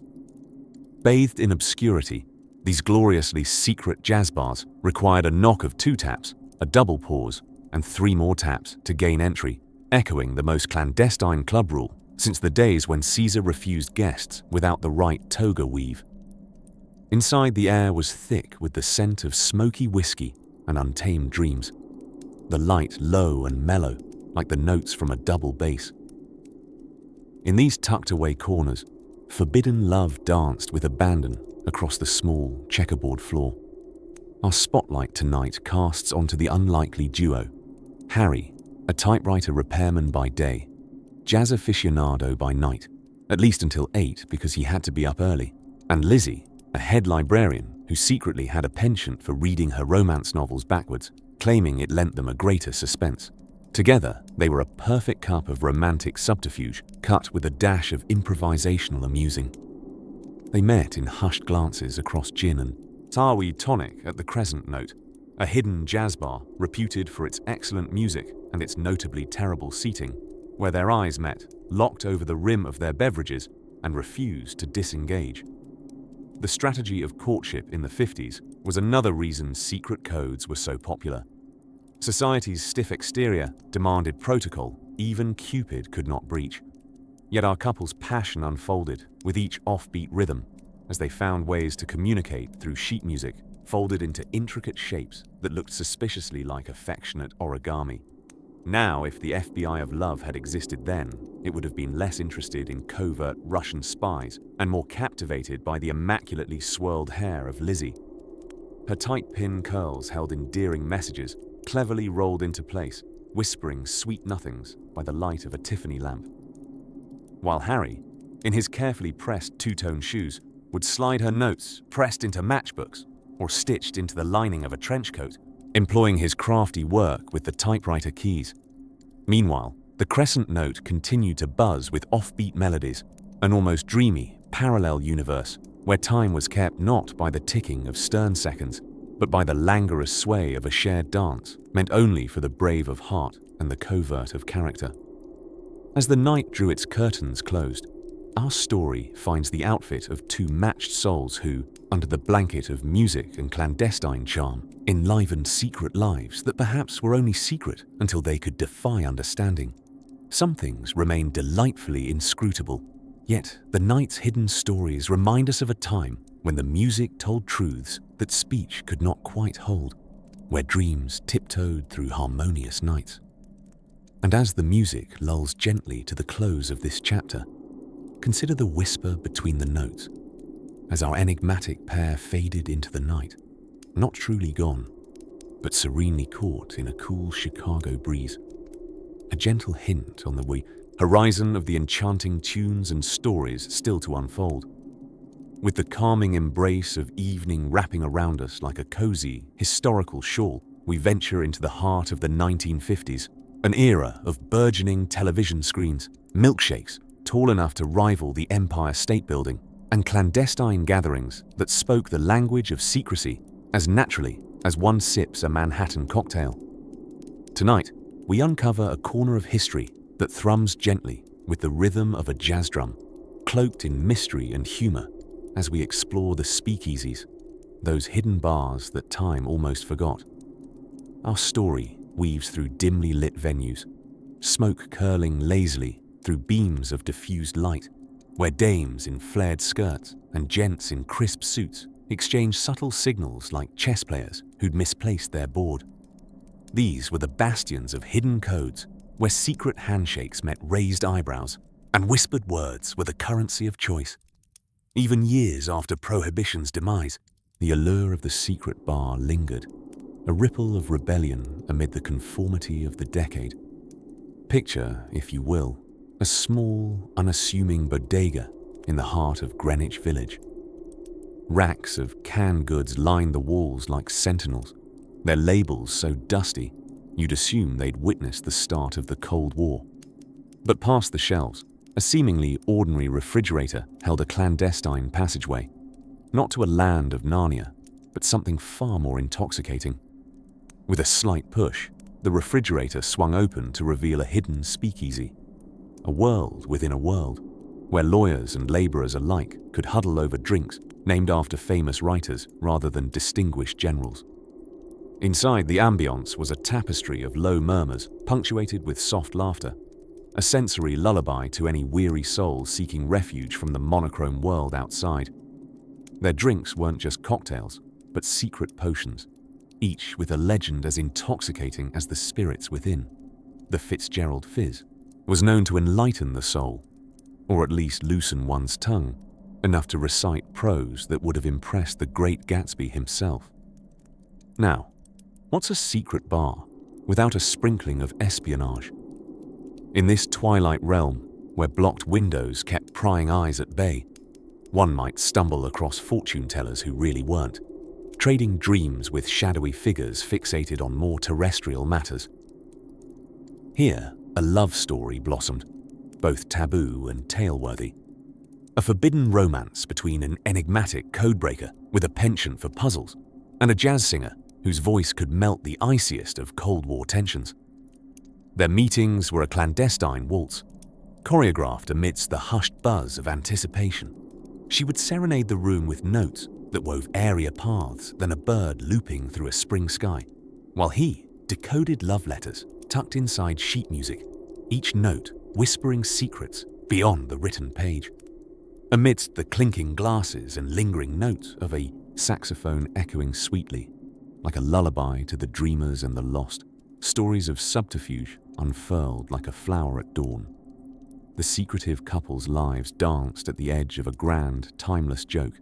Bathed in obscurity, these gloriously secret jazz bars required a knock of 2 taps, a double pause, and 3 more taps to gain entry, echoing the most clandestine club rule since the days when Caesar refused guests without the right toga weave. Inside, the air was thick with the scent of smoky whiskey and untamed dreams, the light low and mellow like the notes from a double bass. In these tucked-away corners, forbidden love danced with abandon across the small, checkerboard floor. Our spotlight tonight casts onto the unlikely duo: Harry, a typewriter repairman by day, jazz aficionado by night, at least until 8 because he had to be up early, and Lizzie, a head librarian who secretly had a penchant for reading her romance novels backwards, claiming it lent them a greater suspense. Together, they were a perfect cup of romantic subterfuge, cut with a dash of improvisational amusing. They met in hushed glances across gin and Tawi tonic at the Crescent Note, a hidden jazz bar reputed for its excellent music and its notably terrible seating, where their eyes met, locked over the rim of their beverages, and refused to disengage. The strategy of courtship in the 50s was another reason secret codes were so popular. Society's stiff exterior demanded protocol even Cupid could not breach. Yet our couple's passion unfolded with each offbeat rhythm as they found ways to communicate through sheet music folded into intricate shapes that looked suspiciously like affectionate origami. Now, if the FBI of love had existed then, it would have been less interested in covert Russian spies and more captivated by the immaculately swirled hair of Lizzie. Her tight pin curls held endearing messages, cleverly rolled into place, whispering sweet nothings by the light of a Tiffany lamp. While Harry, in his carefully pressed two-tone shoes, would slide her notes pressed into matchbooks or stitched into the lining of a trench coat, employing his crafty work with the typewriter keys. Meanwhile, the Crescent Note continued to buzz with offbeat melodies, an almost dreamy, parallel universe where time was kept not by the ticking of stern seconds, but by the languorous sway of a shared dance meant only for the brave of heart and the covert of character. As the night drew its curtains closed, our story finds the outfit of 2 matched souls who, under the blanket of music and clandestine charm, enlivened secret lives that perhaps were only secret until they could defy understanding. Some things remain delightfully inscrutable, yet the night's hidden stories remind us of a time when the music told truths that speech could not quite hold, where dreams tiptoed through harmonious nights. And as the music lulls gently to the close of this chapter, consider the whisper between the notes, as our enigmatic pair faded into the night, not truly gone, but serenely caught in a cool Chicago breeze, a gentle hint on the horizon of the enchanting tunes and stories still to unfold. With the calming embrace of evening wrapping around us like a cozy, historical shawl, we venture into the heart of the 1950s, an era of burgeoning television screens, milkshakes tall enough to rival the Empire State Building, and clandestine gatherings that spoke the language of secrecy as naturally as one sips a Manhattan cocktail. Tonight, we uncover a corner of history that thrums gently with the rhythm of a jazz drum, cloaked in mystery and humor as we explore the speakeasies, those hidden bars that time almost forgot. Our story weaves through dimly lit venues, smoke curling lazily through beams of diffused light, where dames in flared skirts and gents in crisp suits exchange subtle signals like chess players who'd misplaced their board. These were the bastions of hidden codes where secret handshakes met raised eyebrows and whispered words were the currency of choice. Even years after Prohibition's demise, the allure of the secret bar lingered, a ripple of rebellion amid the conformity of the decade. Picture, if you will, a small, unassuming bodega in the heart of Greenwich Village. Racks of canned goods lined the walls like sentinels, their labels so dusty you'd assume they'd witnessed the start of the Cold War. But past the shelves, a seemingly ordinary refrigerator held a clandestine passageway, not to a land of Narnia, but something far more intoxicating. With a slight push, the refrigerator swung open to reveal a hidden speakeasy, a world within a world, where lawyers and laborers alike could huddle over drinks named after famous writers rather than distinguished generals. Inside, the ambience was a tapestry of low murmurs punctuated with soft laughter, a sensory lullaby to any weary soul seeking refuge from the monochrome world outside. Their drinks weren't just cocktails, but secret potions, each with a legend as intoxicating as the spirits within. The Fitzgerald Fizz was known to enlighten the soul, or at least loosen one's tongue, enough to recite prose that would have impressed the great Gatsby himself. Now, what's a secret bar without a sprinkling of espionage? In this twilight realm, where blocked windows kept prying eyes at bay, one might stumble across fortune tellers who really weren't, trading dreams with shadowy figures fixated on more terrestrial matters. Here, a love story blossomed, both taboo and tale-worthy. A forbidden romance between an enigmatic codebreaker with a penchant for puzzles and a jazz singer whose voice could melt the iciest of Cold War tensions. Their meetings were a clandestine waltz, choreographed amidst the hushed buzz of anticipation. She would serenade the room with notes that wove airier paths than a bird looping through a spring sky, while he decoded love letters tucked inside sheet music, each note whispering secrets beyond the written page. Amidst the clinking glasses and lingering notes of a saxophone echoing sweetly, like a lullaby to the dreamers and the lost, stories of subterfuge unfurled like a flower at dawn. The secretive couple's lives danced at the edge of a grand, timeless joke.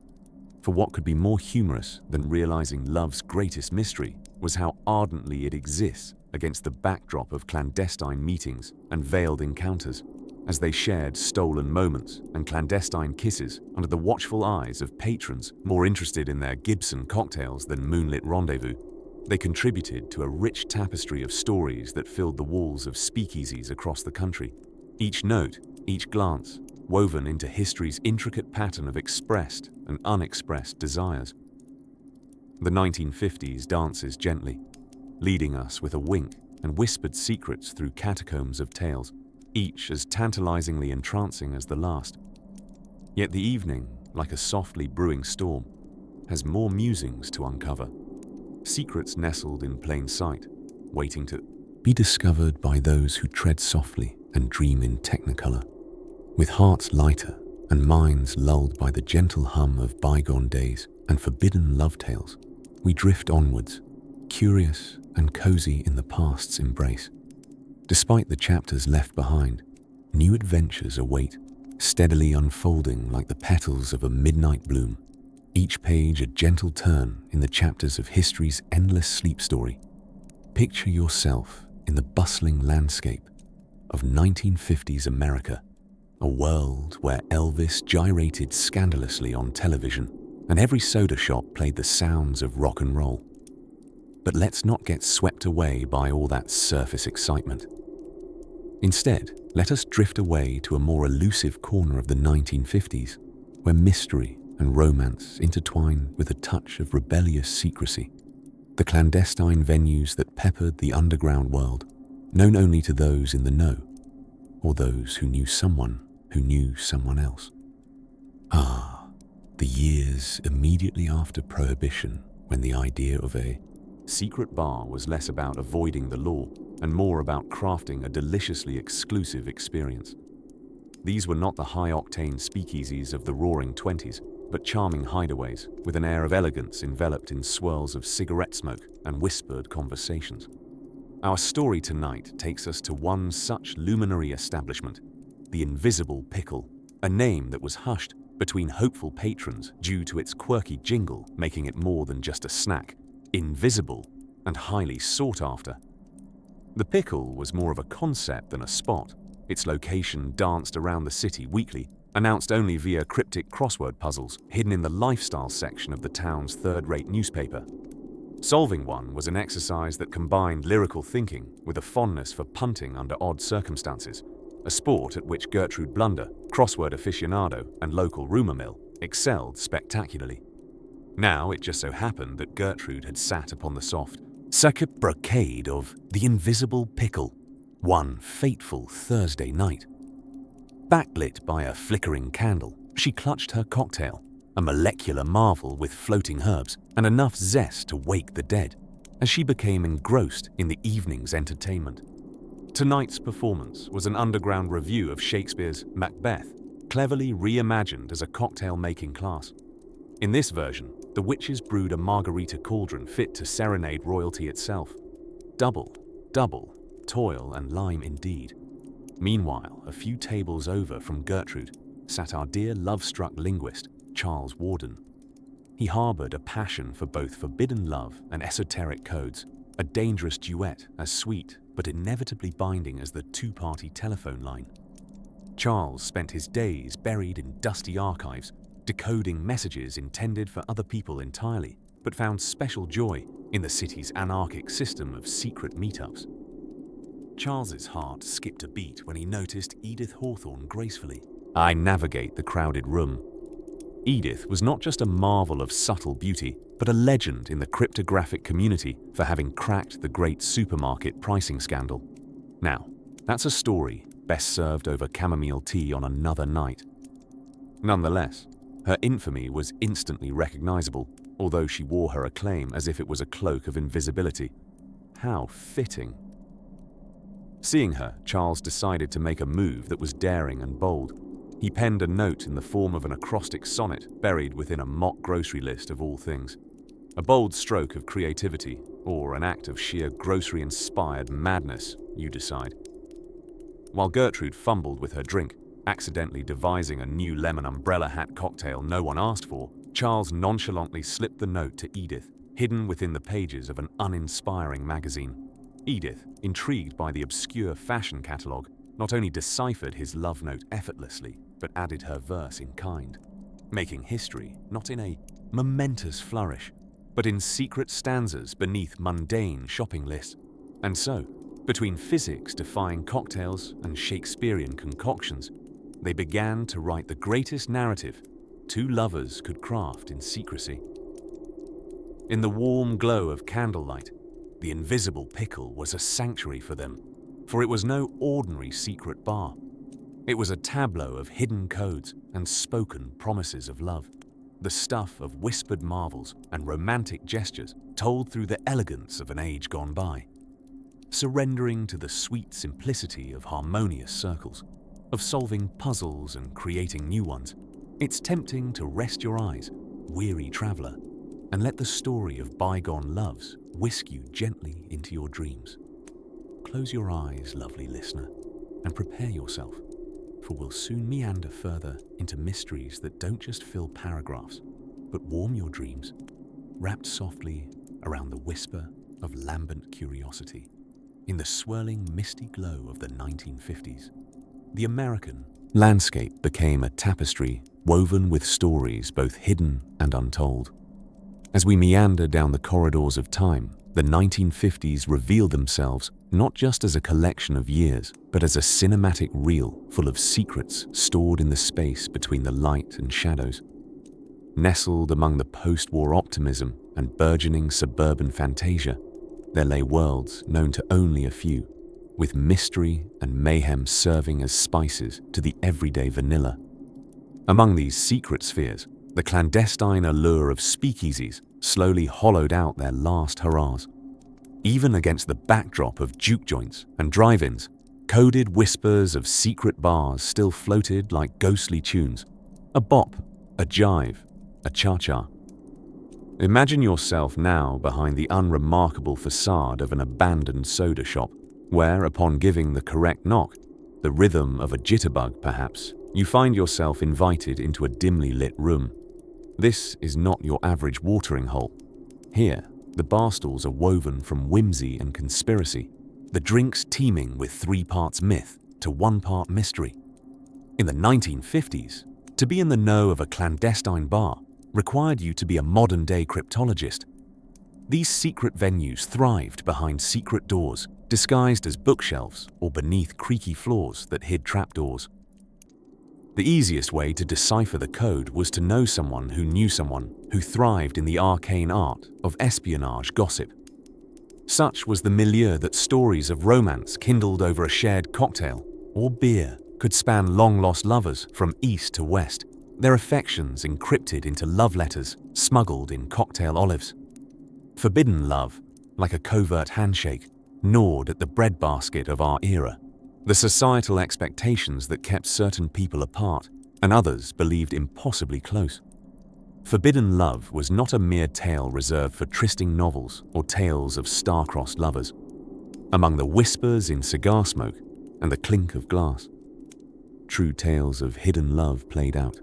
For what could be more humorous than realizing love's greatest mystery was how ardently it exists against the backdrop of clandestine meetings and veiled encounters, as they shared stolen moments and clandestine kisses under the watchful eyes of patrons more interested in their Gibson cocktails than moonlit rendezvous. They contributed to a rich tapestry of stories that filled the walls of speakeasies across the country. Each note, each glance, woven into history's intricate pattern of expressed and unexpressed desires. The 1950s dances gently, leading us with a wink and whispered secrets through catacombs of tales, each as tantalizingly entrancing as the last. Yet the evening, like a softly brewing storm, has more musings to uncover. Secrets nestled in plain sight, waiting to be discovered by those who tread softly and dream in technicolor. With hearts lighter and minds lulled by the gentle hum of bygone days and forbidden love tales, we drift onwards, curious and cozy in the past's embrace. Despite the chapters left behind, new adventures await, steadily unfolding like the petals of a midnight bloom, each page a gentle turn in the chapters of history's endless sleep story. Picture yourself in the bustling landscape of 1950s America, a world where Elvis gyrated scandalously on television and every soda shop played the sounds of rock and roll. But let's not get swept away by all that surface excitement. Instead, let us drift away to a more elusive corner of the 1950s, where mystery and romance intertwine with a touch of rebellious secrecy. The clandestine venues that peppered the underground world, known only to those in the know, or those who knew someone who knew someone else. Ah, the years immediately after Prohibition, when the idea of a secret bar was less about avoiding the law and more about crafting a deliciously exclusive experience. These were not the high-octane speakeasies of the roaring 20s, but charming hideaways with an air of elegance enveloped in swirls of cigarette smoke and whispered conversations. Our story tonight takes us to one such luminary establishment, the Invisible Pickle, a name that was hushed between hopeful patrons due to its quirky jingle making it more than just a snack, invisible and highly sought after. The Pickle was more of a concept than a spot. Its location danced around the city weekly, announced only via cryptic crossword puzzles hidden in the lifestyle section of the town's third-rate newspaper. Solving one was an exercise that combined lyrical thinking with a fondness for punting under odd circumstances, a sport at which Gertrude Blunder, crossword aficionado and local rumor mill, excelled spectacularly. Now it just so happened that Gertrude had sat upon the soft, circuit brocade of the Invisible Pickle one fateful Thursday night. Backlit by a flickering candle, she clutched her cocktail, a molecular marvel with floating herbs and enough zest to wake the dead, as she became engrossed in the evening's entertainment. Tonight's performance was an underground review of Shakespeare's Macbeth, cleverly reimagined as a cocktail-making class. In this version, the witches brewed a margarita cauldron fit to serenade royalty itself. Double, toil and lime indeed. Meanwhile, a few tables over from Gertrude sat our dear love-struck linguist, Charles Warden. He harbored a passion for both forbidden love and esoteric codes, a dangerous duet as sweet but inevitably binding as the two-party telephone line. Charles spent his days buried in dusty archives, decoding messages intended for other people entirely, but found special joy in the city's anarchic system of secret meetups. Charles's heart skipped a beat when he noticed Edith Hawthorne gracefully navigate the crowded room. Edith was not just a marvel of subtle beauty, but a legend in the cryptographic community for having cracked the great supermarket pricing scandal. Now, that's a story best served over chamomile tea on another night. Nonetheless, her infamy was instantly recognizable, although she wore her acclaim as if it was a cloak of invisibility. How fitting. Seeing her, Charles decided to make a move that was daring and bold. He penned a note in the form of an acrostic sonnet buried within a mock grocery list of all things. A bold stroke of creativity, or an act of sheer grocery-inspired madness, you decide. While Gertrude fumbled with her drink, accidentally devising a new lemon umbrella hat cocktail no one asked for, Charles nonchalantly slipped the note to Edith, hidden within the pages of an uninspiring magazine. Edith, intrigued by the obscure fashion catalogue, not only deciphered his love note effortlessly, but added her verse in kind, making history not in a momentous flourish, but in secret stanzas beneath mundane shopping lists. And so, between physics-defying cocktails and Shakespearean concoctions, they began to write the greatest narrative two lovers could craft in secrecy. In the warm glow of candlelight, the Invisible Pickle was a sanctuary for them, for it was no ordinary secret bar. It was a tableau of hidden codes and spoken promises of love, the stuff of whispered marvels and romantic gestures told through the elegance of an age gone by. Surrendering to the sweet simplicity of harmonious circles, of solving puzzles and creating new ones, it's tempting to rest your eyes, weary traveler, and let the story of bygone loves whisk you gently into your dreams. Close your eyes, lovely listener, and prepare yourself, for we'll soon meander further into mysteries that don't just fill paragraphs, but warm your dreams, wrapped softly around the whisper of lambent curiosity. In the swirling, misty glow of the 1950s, the American landscape became a tapestry woven with stories both hidden and untold. As we meander down the corridors of time, the 1950s revealed themselves not just as a collection of years, but as a cinematic reel full of secrets stored in the space between the light and shadows. Nestled among the post-war optimism and burgeoning suburban fantasia, there lay worlds known to only a few, with mystery and mayhem serving as spices to the everyday vanilla. Among these secret spheres, the clandestine allure of speakeasies slowly hollowed out their last hurrahs. Even against the backdrop of juke joints and drive-ins, coded whispers of secret bars still floated like ghostly tunes. A bop, a jive, a cha-cha. Imagine yourself now behind the unremarkable facade of an abandoned soda shop, where, upon giving the correct knock, the rhythm of a jitterbug perhaps, you find yourself invited into a dimly lit room. This is not your average watering hole. Here, the bar stools are woven from whimsy and conspiracy, the drinks teeming with 3 parts myth to 1 part mystery. In the 1950s, to be in the know of a clandestine bar required you to be a modern-day cryptologist. These secret venues thrived behind secret doors, disguised as bookshelves or beneath creaky floors that hid trapdoors. The easiest way to decipher the code was to know someone who knew someone who thrived in the arcane art of espionage gossip. Such was the milieu that stories of romance kindled over a shared cocktail or beer could span long-lost lovers from east to west, their affections encrypted into love letters smuggled in cocktail olives. Forbidden love, like a covert handshake, gnawed at the breadbasket of our era. The societal expectations that kept certain people apart and others believed impossibly close. Forbidden love was not a mere tale reserved for trysting novels or tales of star-crossed lovers. Among the whispers in cigar smoke and the clink of glass, true tales of hidden love played out.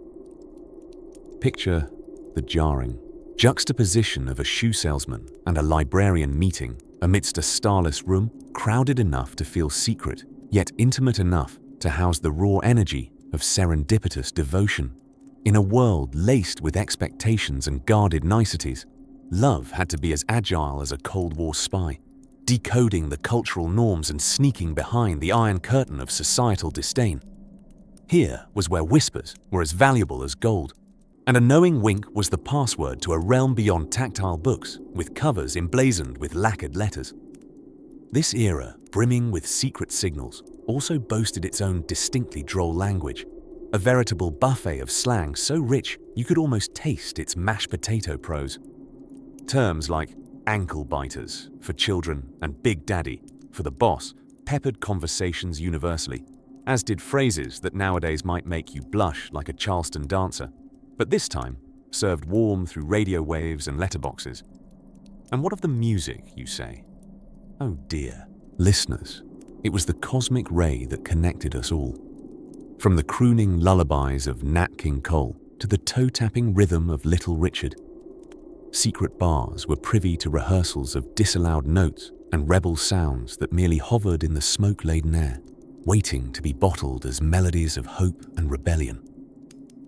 Picture the jarring juxtaposition of a shoe salesman and a librarian meeting amidst a starless room crowded enough to feel secret, yet intimate enough to house the raw energy of serendipitous devotion. In a world laced with expectations and guarded niceties, love had to be as agile as a Cold War spy, decoding the cultural norms and sneaking behind the iron curtain of societal disdain. Here was where whispers were as valuable as gold, and a knowing wink was the password to a realm beyond tactile books with covers emblazoned with lacquered letters. This era, brimming with secret signals, also boasted its own distinctly droll language, a veritable buffet of slang so rich you could almost taste its mashed potato prose. Terms like ankle biters for children and Big Daddy for the boss peppered conversations universally, as did phrases that nowadays might make you blush like a Charleston dancer, but this time served warm through radio waves and letterboxes. And what of the music, you say? Oh dear, listeners, it was the cosmic ray that connected us all. From the crooning lullabies of Nat King Cole to the toe-tapping rhythm of Little Richard, secret bars were privy to rehearsals of disallowed notes and rebel sounds that merely hovered in the smoke-laden air, waiting to be bottled as melodies of hope and rebellion.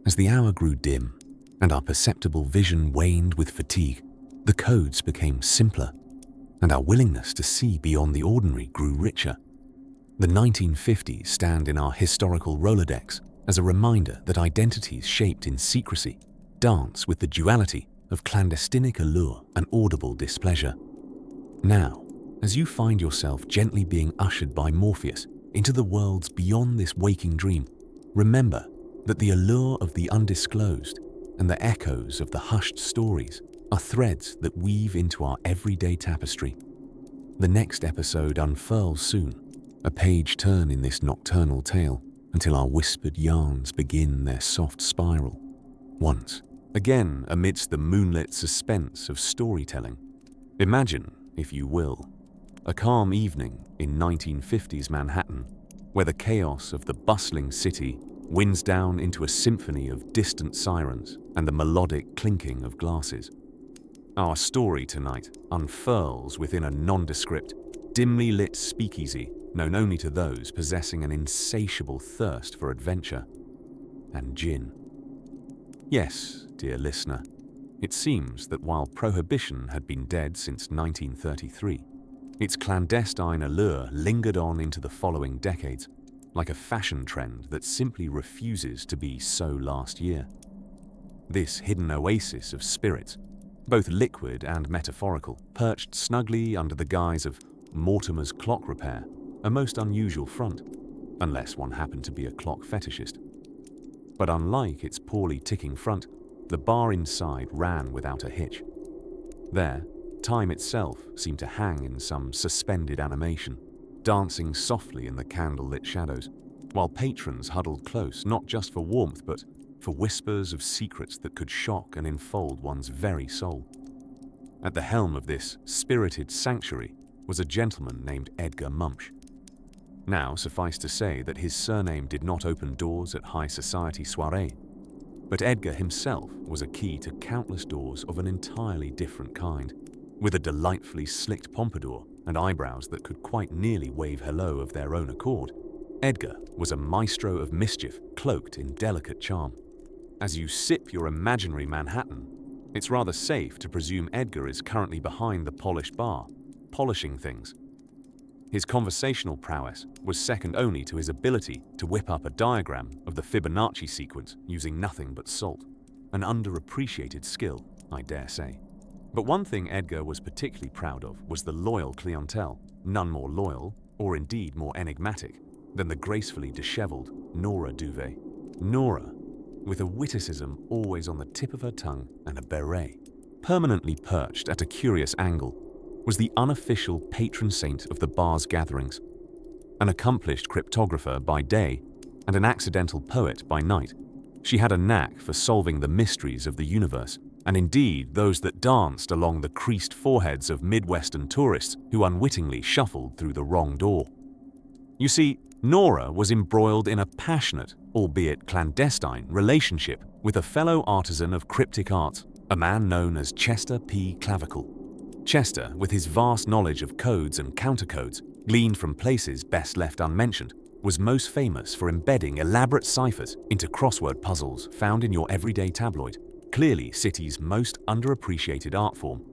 As the hour grew dim and our perceptible vision waned with fatigue, the codes became simpler, and our willingness to see beyond the ordinary grew richer. The 1950s stand in our historical Rolodex as a reminder that identities shaped in secrecy dance with the duality of clandestinic allure and audible displeasure. Now, as you find yourself gently being ushered by Morpheus into the worlds beyond this waking dream, remember that the allure of the undisclosed and the echoes of the hushed stories are threads that weave into our everyday tapestry. The next episode unfurls soon, a page turn in this nocturnal tale until our whispered yarns begin their soft spiral. Once again, amidst the moonlit suspense of storytelling, imagine, if you will, a calm evening in 1950s Manhattan, where the chaos of the bustling city winds down into a symphony of distant sirens and the melodic clinking of glasses. Our story tonight unfurls within a nondescript, dimly lit speakeasy known only to those possessing an insatiable thirst for adventure and gin. Yes, dear listener, it seems that while prohibition had been dead since 1933, its clandestine allure lingered on into the following decades, like a fashion trend that simply refuses to be so last year. This hidden oasis of spirits, both liquid and metaphorical, perched snugly under the guise of Mortimer's clock repair, a most unusual front, unless one happened to be a clock fetishist. But unlike its poorly ticking front, the bar inside ran without a hitch. There, time itself seemed to hang in some suspended animation, dancing softly in the candle-lit shadows, while patrons huddled close not just for warmth but for whispers of secrets that could shock and enfold one's very soul. At the helm of this spirited sanctuary was a gentleman named Edgar Munch. Now, suffice to say that his surname did not open doors at high society soirees, but Edgar himself was a key to countless doors of an entirely different kind, with a delightfully slicked pompadour and eyebrows that could quite nearly wave hello of their own accord. Edgar was a maestro of mischief cloaked in delicate charm. As you sip your imaginary Manhattan, it's rather safe to presume Edgar is currently behind the polished bar, polishing things. His conversational prowess was second only to his ability to whip up a diagram of the Fibonacci sequence using nothing but salt, an underappreciated skill, I dare say. But one thing Edgar was particularly proud of was the loyal clientele, none more loyal, or indeed more enigmatic, than the gracefully disheveled Nora Duvet. Nora, with a witticism always on the tip of her tongue and a beret, permanently perched at a curious angle, was the unofficial patron saint of the bar's gatherings. An accomplished cryptographer by day and an accidental poet by night, she had a knack for solving the mysteries of the universe, and indeed those that danced along the creased foreheads of Midwestern tourists who unwittingly shuffled through the wrong door. You see, Nora was embroiled in a passionate, albeit clandestine, relationship with a fellow artisan of cryptic arts, a man known as Chester P. Clavicle. Chester, with his vast knowledge of codes and countercodes, gleaned from places best left unmentioned, was most famous for embedding elaborate ciphers into crossword puzzles found in your everyday tabloid, clearly city's most underappreciated art form.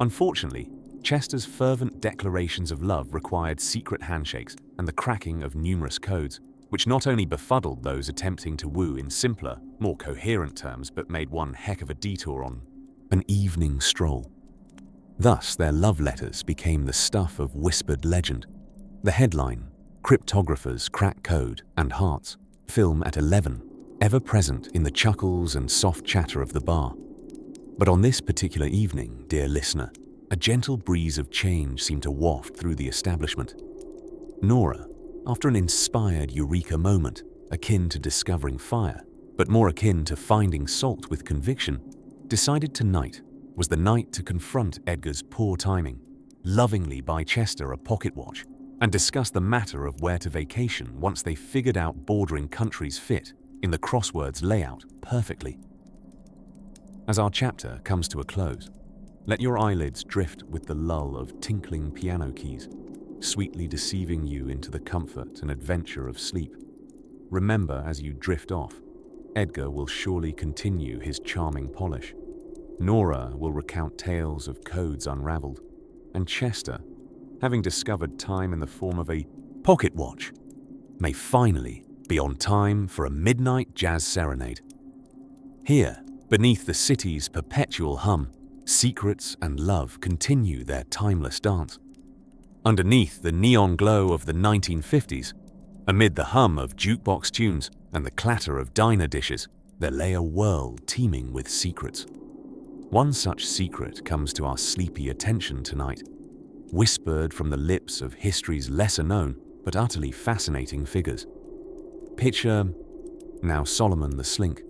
Unfortunately, Chester's fervent declarations of love required secret handshakes and the cracking of numerous codes, which not only befuddled those attempting to woo in simpler, more coherent terms, but made one heck of a detour on an evening stroll. Thus, their love letters became the stuff of whispered legend. The headline, Cryptographers Crack Code and Hearts, film at 11, ever present in the chuckles and soft chatter of the bar. But on this particular evening, dear listener, a gentle breeze of change seemed to waft through the establishment. Nora, after an inspired eureka moment, akin to discovering fire, but more akin to finding salt with conviction, decided tonight was the night to confront Edgar's poor timing, lovingly buy Chester a pocket watch, and discuss the matter of where to vacation once they figured out bordering countries fit in the crosswords layout perfectly. As our chapter comes to a close, let your eyelids drift with the lull of tinkling piano keys, sweetly deceiving you into the comfort and adventure of sleep. Remember, as you drift off, Edgar will surely continue his charming polish. Nora will recount tales of codes unraveled, and Chester, having discovered time in the form of a pocket watch, may finally be on time for a midnight jazz serenade. Here, beneath the city's perpetual hum, secrets and love continue their timeless dance. Underneath the neon glow of the 1950s, amid the hum of jukebox tunes and the clatter of diner dishes, there lay a world teeming with secrets. One such secret comes to our sleepy attention tonight, whispered from the lips of history's lesser-known but utterly fascinating figures. Picture now Solomon the Slink,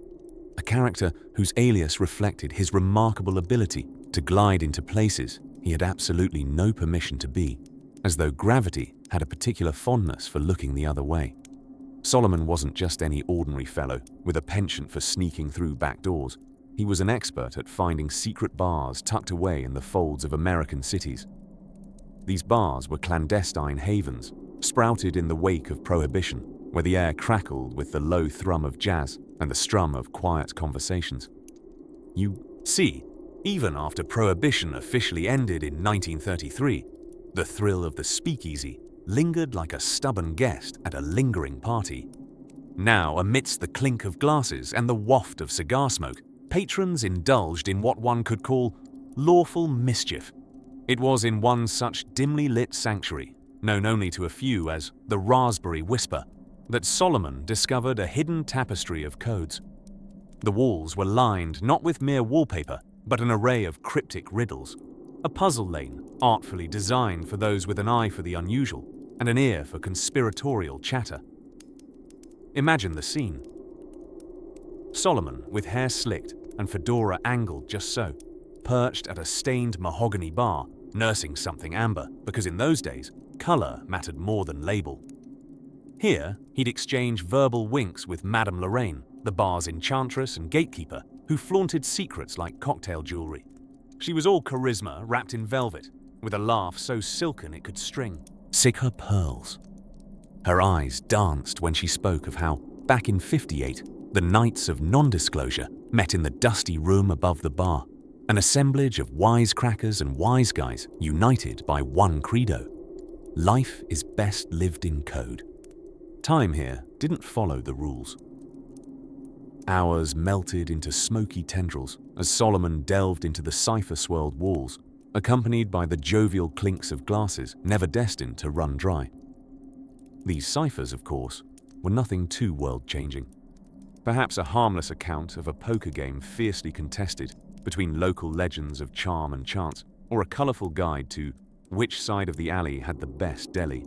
a character whose alias reflected his remarkable ability to glide into places he had absolutely no permission to be, as though gravity had a particular fondness for looking the other way. Solomon wasn't just any ordinary fellow with a penchant for sneaking through back doors. He was an expert at finding secret bars tucked away in the folds of American cities. These bars were clandestine havens, sprouted in the wake of Prohibition, where the air crackled with the low thrum of jazz and the strum of quiet conversations. You see, even after Prohibition officially ended in 1933, the thrill of the speakeasy lingered like a stubborn guest at a lingering party. Now, amidst the clink of glasses and the waft of cigar smoke, patrons indulged in what one could call lawful mischief. It was in one such dimly lit sanctuary, known only to a few as the Raspberry Whisper, that Solomon discovered a hidden tapestry of codes. The walls were lined not with mere wallpaper, but an array of cryptic riddles, a puzzle lane artfully designed for those with an eye for the unusual and an ear for conspiratorial chatter. Imagine the scene. Solomon, with hair slicked and fedora angled just so, perched at a stained mahogany bar, nursing something amber, because in those days, color mattered more than label. Here, he'd exchange verbal winks with Madame Lorraine, the bar's enchantress and gatekeeper, who flaunted secrets like cocktail jewelry. She was all charisma wrapped in velvet, with a laugh so silken it could string. Sick her pearls. Her eyes danced when she spoke of how, back in '58, the Knights of Non-Disclosure met in the dusty room above the bar, an assemblage of wisecrackers and wise guys united by one credo. Life is best lived in code. Time here didn't follow the rules. Hours melted into smoky tendrils as Solomon delved into the cipher-swirled walls, accompanied by the jovial clinks of glasses never destined to run dry. These ciphers, of course, were nothing too world-changing. Perhaps a harmless account of a poker game fiercely contested between local legends of charm and chance, or a colourful guide to which side of the alley had the best deli.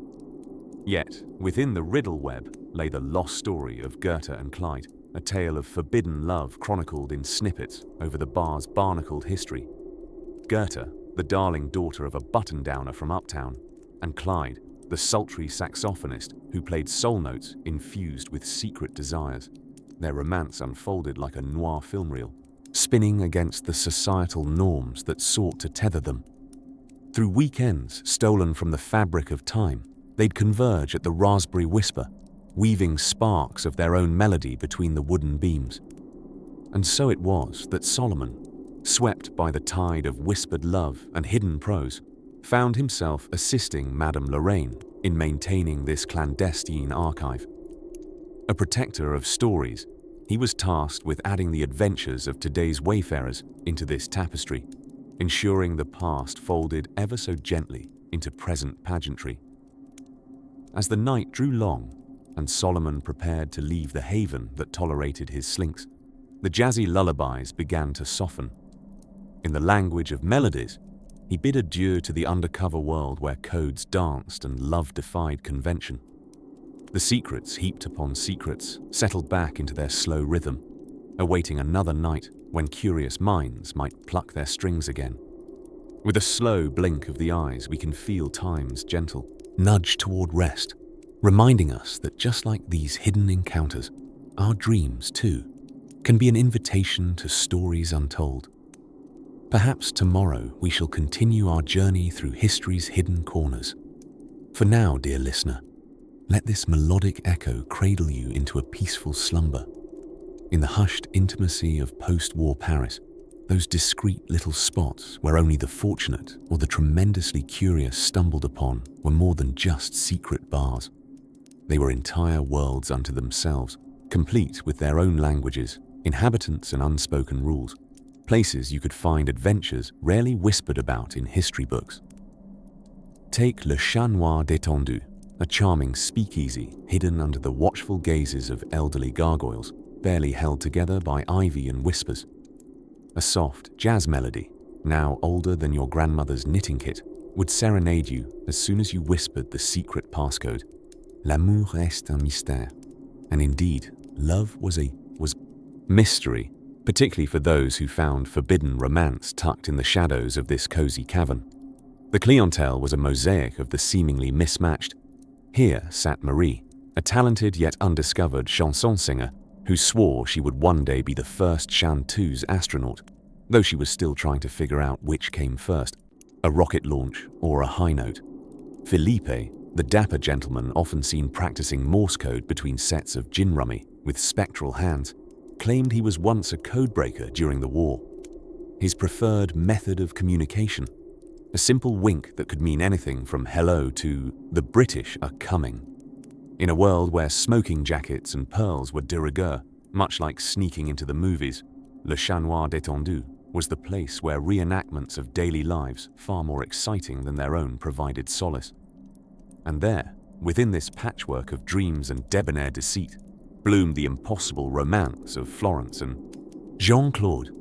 Yet, within the riddle web lay the lost story of Goethe and Clyde, a tale of forbidden love chronicled in snippets over the bar's barnacled history. Goethe, the darling daughter of a button-downer from uptown, and Clyde, the sultry saxophonist who played soul notes infused with secret desires. Their romance unfolded like a noir film reel, spinning against the societal norms that sought to tether them. Through weekends stolen from the fabric of time, they'd converge at the Raspberry Whisper, weaving sparks of their own melody between the wooden beams. And so it was that Solomon, swept by the tide of whispered love and hidden prose, found himself assisting Madame Lorraine in maintaining this clandestine archive. A protector of stories, he was tasked with adding the adventures of today's wayfarers into this tapestry, ensuring the past folded ever so gently into present pageantry. As the night drew long, and Solomon prepared to leave the haven that tolerated his slinks, the jazzy lullabies began to soften. In the language of melodies, he bid adieu to the undercover world where codes danced and love defied convention. The secrets heaped upon secrets settled back into their slow rhythm, awaiting another night when curious minds might pluck their strings again. With a slow blink of the eyes, we can feel time's gentle nudge toward rest, reminding us that just like these hidden encounters, our dreams, too, can be an invitation to stories untold. Perhaps tomorrow we shall continue our journey through history's hidden corners. For now, dear listener, let this melodic echo cradle you into a peaceful slumber. In the hushed intimacy of post-war Paris, those discreet little spots where only the fortunate or the tremendously curious stumbled upon were more than just secret bars. They were entire worlds unto themselves, complete with their own languages, inhabitants and unspoken rules, places you could find adventures rarely whispered about in history books. Take Le Chat Noir Détendu, a charming speakeasy hidden under the watchful gazes of elderly gargoyles, barely held together by ivy and whispers. A soft jazz melody, now older than your grandmother's knitting kit, would serenade you as soon as you whispered the secret passcode. L'amour est un mystère. And indeed, love was mystery, particularly for those who found forbidden romance tucked in the shadows of this cozy cavern. The clientele was a mosaic of the seemingly mismatched. Here sat Marie, a talented yet undiscovered chanson singer who swore she would one day be the first chanteuse astronaut, though she was still trying to figure out which came first, a rocket launch or a high note. Felipe, the dapper gentleman often seen practicing Morse code between sets of gin rummy with spectral hands, claimed he was once a codebreaker during the war. His preferred method of communication, a simple wink that could mean anything from hello to the British are coming. In a world where smoking jackets and pearls were de rigueur, much like sneaking into the movies, Le Chat Noir Détendu was the place where reenactments of daily lives far more exciting than their own provided solace. And there, within this patchwork of dreams and debonair deceit, bloomed the impossible romance of Florence and Jean-Claude.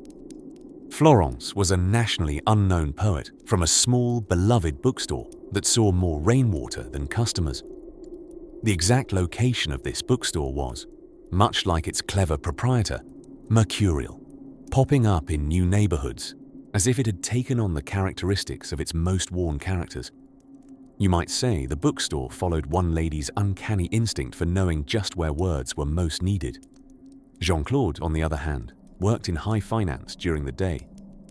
Florence was a nationally unknown poet from a small, beloved bookstore that saw more rainwater than customers. The exact location of this bookstore was, much like its clever proprietor, mercurial, popping up in new neighborhoods as if it had taken on the characteristics of its most worn characters. You might say the bookstore followed one lady's uncanny instinct for knowing just where words were most needed. Jean-Claude, on the other hand, worked in high finance during the day,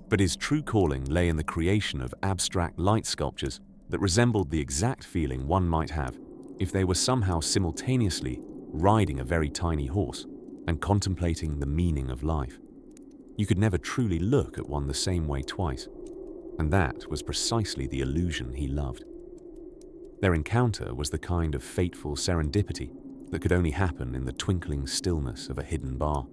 but his true calling lay in the creation of abstract light sculptures that resembled the exact feeling one might have if they were somehow simultaneously riding a very tiny horse and contemplating the meaning of life. You could never truly look at one the same way twice, and that was precisely the illusion he loved. Their encounter was the kind of fateful serendipity that could only happen in the twinkling stillness of a hidden bar.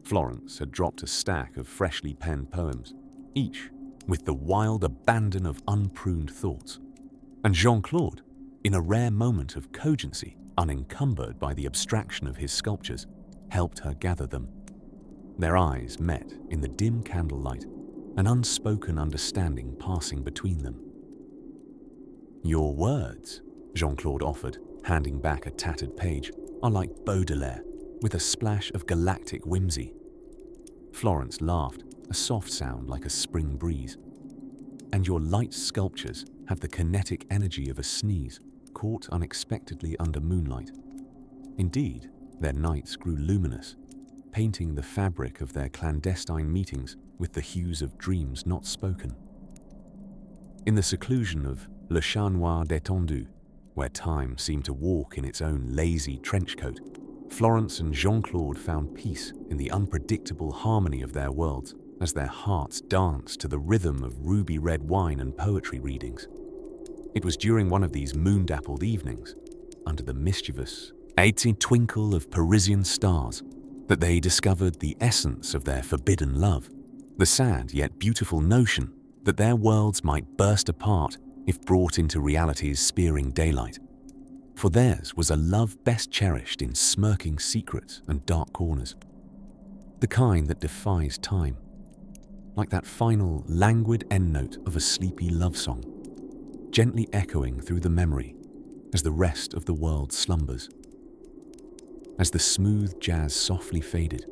Florence had dropped a stack of freshly penned poems, each with the wild abandon of unpruned thoughts, and Jean-Claude, in a rare moment of cogency unencumbered by the abstraction of his sculptures, helped her gather them. Their eyes met in the dim candlelight, an unspoken understanding passing between them. "Your words," Jean-Claude offered, handing back a tattered page, "are like Baudelaire, with a splash of galactic whimsy." Florence laughed, a soft sound like a spring breeze. "And your light sculptures have the kinetic energy of a sneeze, caught unexpectedly under moonlight." Indeed, their nights grew luminous, painting the fabric of their clandestine meetings with the hues of dreams not spoken. In the seclusion of Le Chat Noir détendu, where time seemed to walk in its own lazy trench coat, Florence and Jean-Claude found peace in the unpredictable harmony of their worlds as their hearts danced to the rhythm of ruby-red wine and poetry readings. It was during one of these moon-dappled evenings, under the mischievous, eighty twinkle of Parisian stars, that they discovered the essence of their forbidden love, the sad yet beautiful notion that their worlds might burst apart if brought into reality's spearing daylight. For theirs was a love best cherished in smirking secrets and dark corners, the kind that defies time, like that final, languid endnote of a sleepy love song, gently echoing through the memory as the rest of the world slumbers. As the smooth jazz softly faded,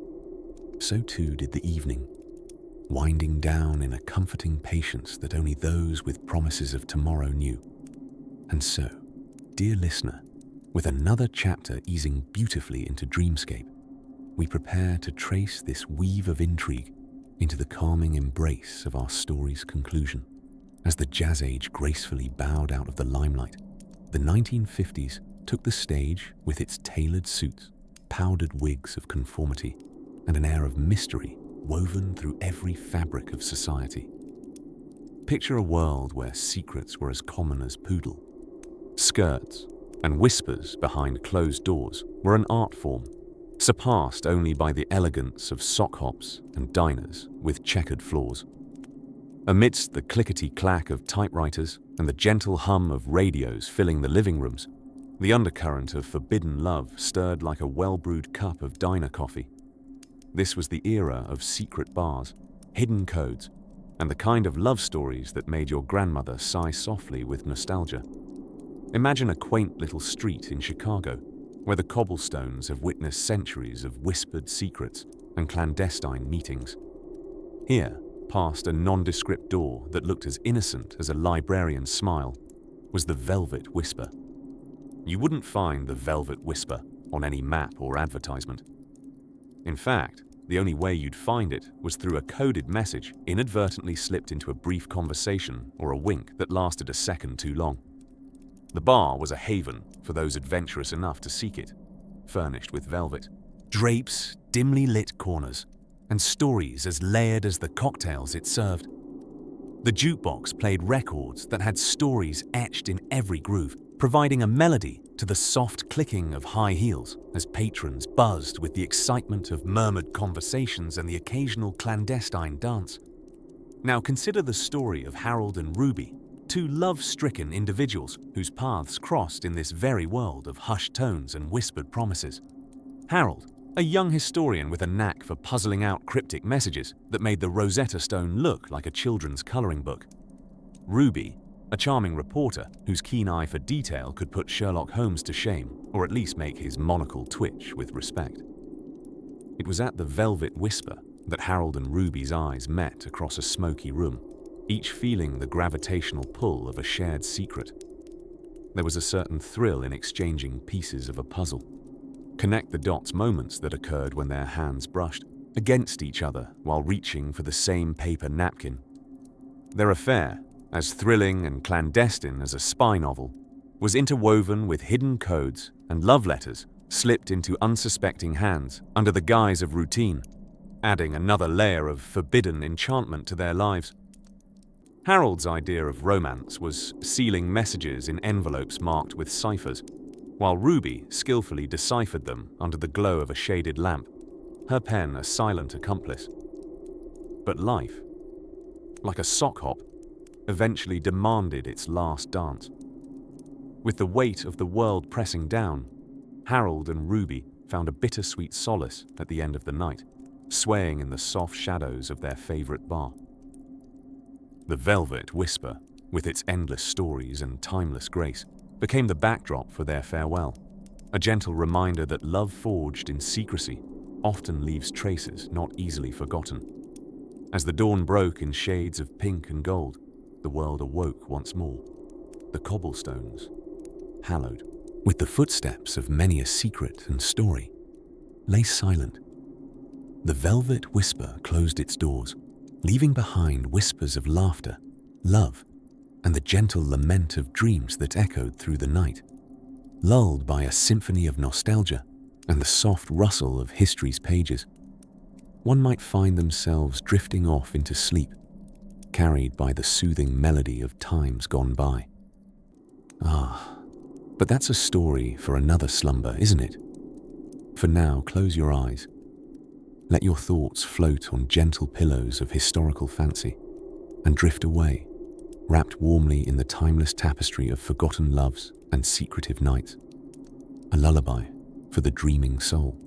so too did the evening, winding down in a comforting patience that only those with promises of tomorrow knew. And so, dear listener, with another chapter easing beautifully into dreamscape, we prepare to trace this weave of intrigue into the calming embrace of our story's conclusion. As the jazz age gracefully bowed out of the limelight, the 1950s took the stage with its tailored suits, powdered wigs of conformity, and an air of mystery woven through every fabric of society. Picture a world where secrets were as common as poodle. Skirts and whispers behind closed doors were an art form, surpassed only by the elegance of sock hops and diners with checkered floors. Amidst the clickety-clack of typewriters and the gentle hum of radios filling the living rooms, the undercurrent of forbidden love stirred like a well-brewed cup of diner coffee. This was the era of secret bars, hidden codes, and the kind of love stories that made your grandmother sigh softly with nostalgia. Imagine a quaint little street in Chicago, where the cobblestones have witnessed centuries of whispered secrets and clandestine meetings. Here, past a nondescript door that looked as innocent as a librarian's smile, was the Velvet Whisper. You wouldn't find the Velvet Whisper on any map or advertisement. In fact, the only way you'd find it was through a coded message inadvertently slipped into a brief conversation or a wink that lasted a second too long. The bar was a haven for those adventurous enough to seek it, furnished with velvet, drapes, dimly lit corners, and stories as layered as the cocktails it served. The jukebox played records that had stories etched in every groove, providing a melody to the soft clicking of high heels as patrons buzzed with the excitement of murmured conversations and the occasional clandestine dance. Now consider the story of Harold and Ruby, two love-stricken individuals whose paths crossed in this very world of hushed tones and whispered promises. Harold, a young historian with a knack for puzzling out cryptic messages that made the Rosetta Stone look like a children's coloring book. Ruby, a charming reporter whose keen eye for detail could put Sherlock Holmes to shame, or at least make his monocle twitch with respect. It was at the Velvet Whisper that Harold and Ruby's eyes met across a smoky room, each feeling the gravitational pull of a shared secret. There was a certain thrill in exchanging pieces of a puzzle. Connect the dots moments that occurred when their hands brushed against each other while reaching for the same paper napkin. Their affair, as thrilling and clandestine as a spy novel, was interwoven with hidden codes and love letters slipped into unsuspecting hands under the guise of routine, adding another layer of forbidden enchantment to their lives. Harold's idea of romance was sealing messages in envelopes marked with ciphers, while Ruby skillfully deciphered them under the glow of a shaded lamp, her pen a silent accomplice. But life, like a sock hop, eventually demanded its last dance. With the weight of the world pressing down, Harold and Ruby found a bittersweet solace at the end of the night, swaying in the soft shadows of their favorite bar. The Velvet Whisper, with its endless stories and timeless grace, became the backdrop for their farewell, a gentle reminder that love forged in secrecy often leaves traces not easily forgotten. As the dawn broke in shades of pink and gold, the world awoke once more. The cobblestones, hallowed with the footsteps of many a secret and story, lay silent. The Velvet Whisper closed its doors, leaving behind whispers of laughter, love, and the gentle lament of dreams that echoed through the night, lulled by a symphony of nostalgia and the soft rustle of history's pages. One might find themselves drifting off into sleep, carried by the soothing melody of times gone by. But that's a story for another slumber, isn't it? For now, close your eyes. Let your thoughts float on gentle pillows of historical fancy and drift away, wrapped warmly in the timeless tapestry of forgotten loves and secretive nights. A lullaby for the dreaming soul.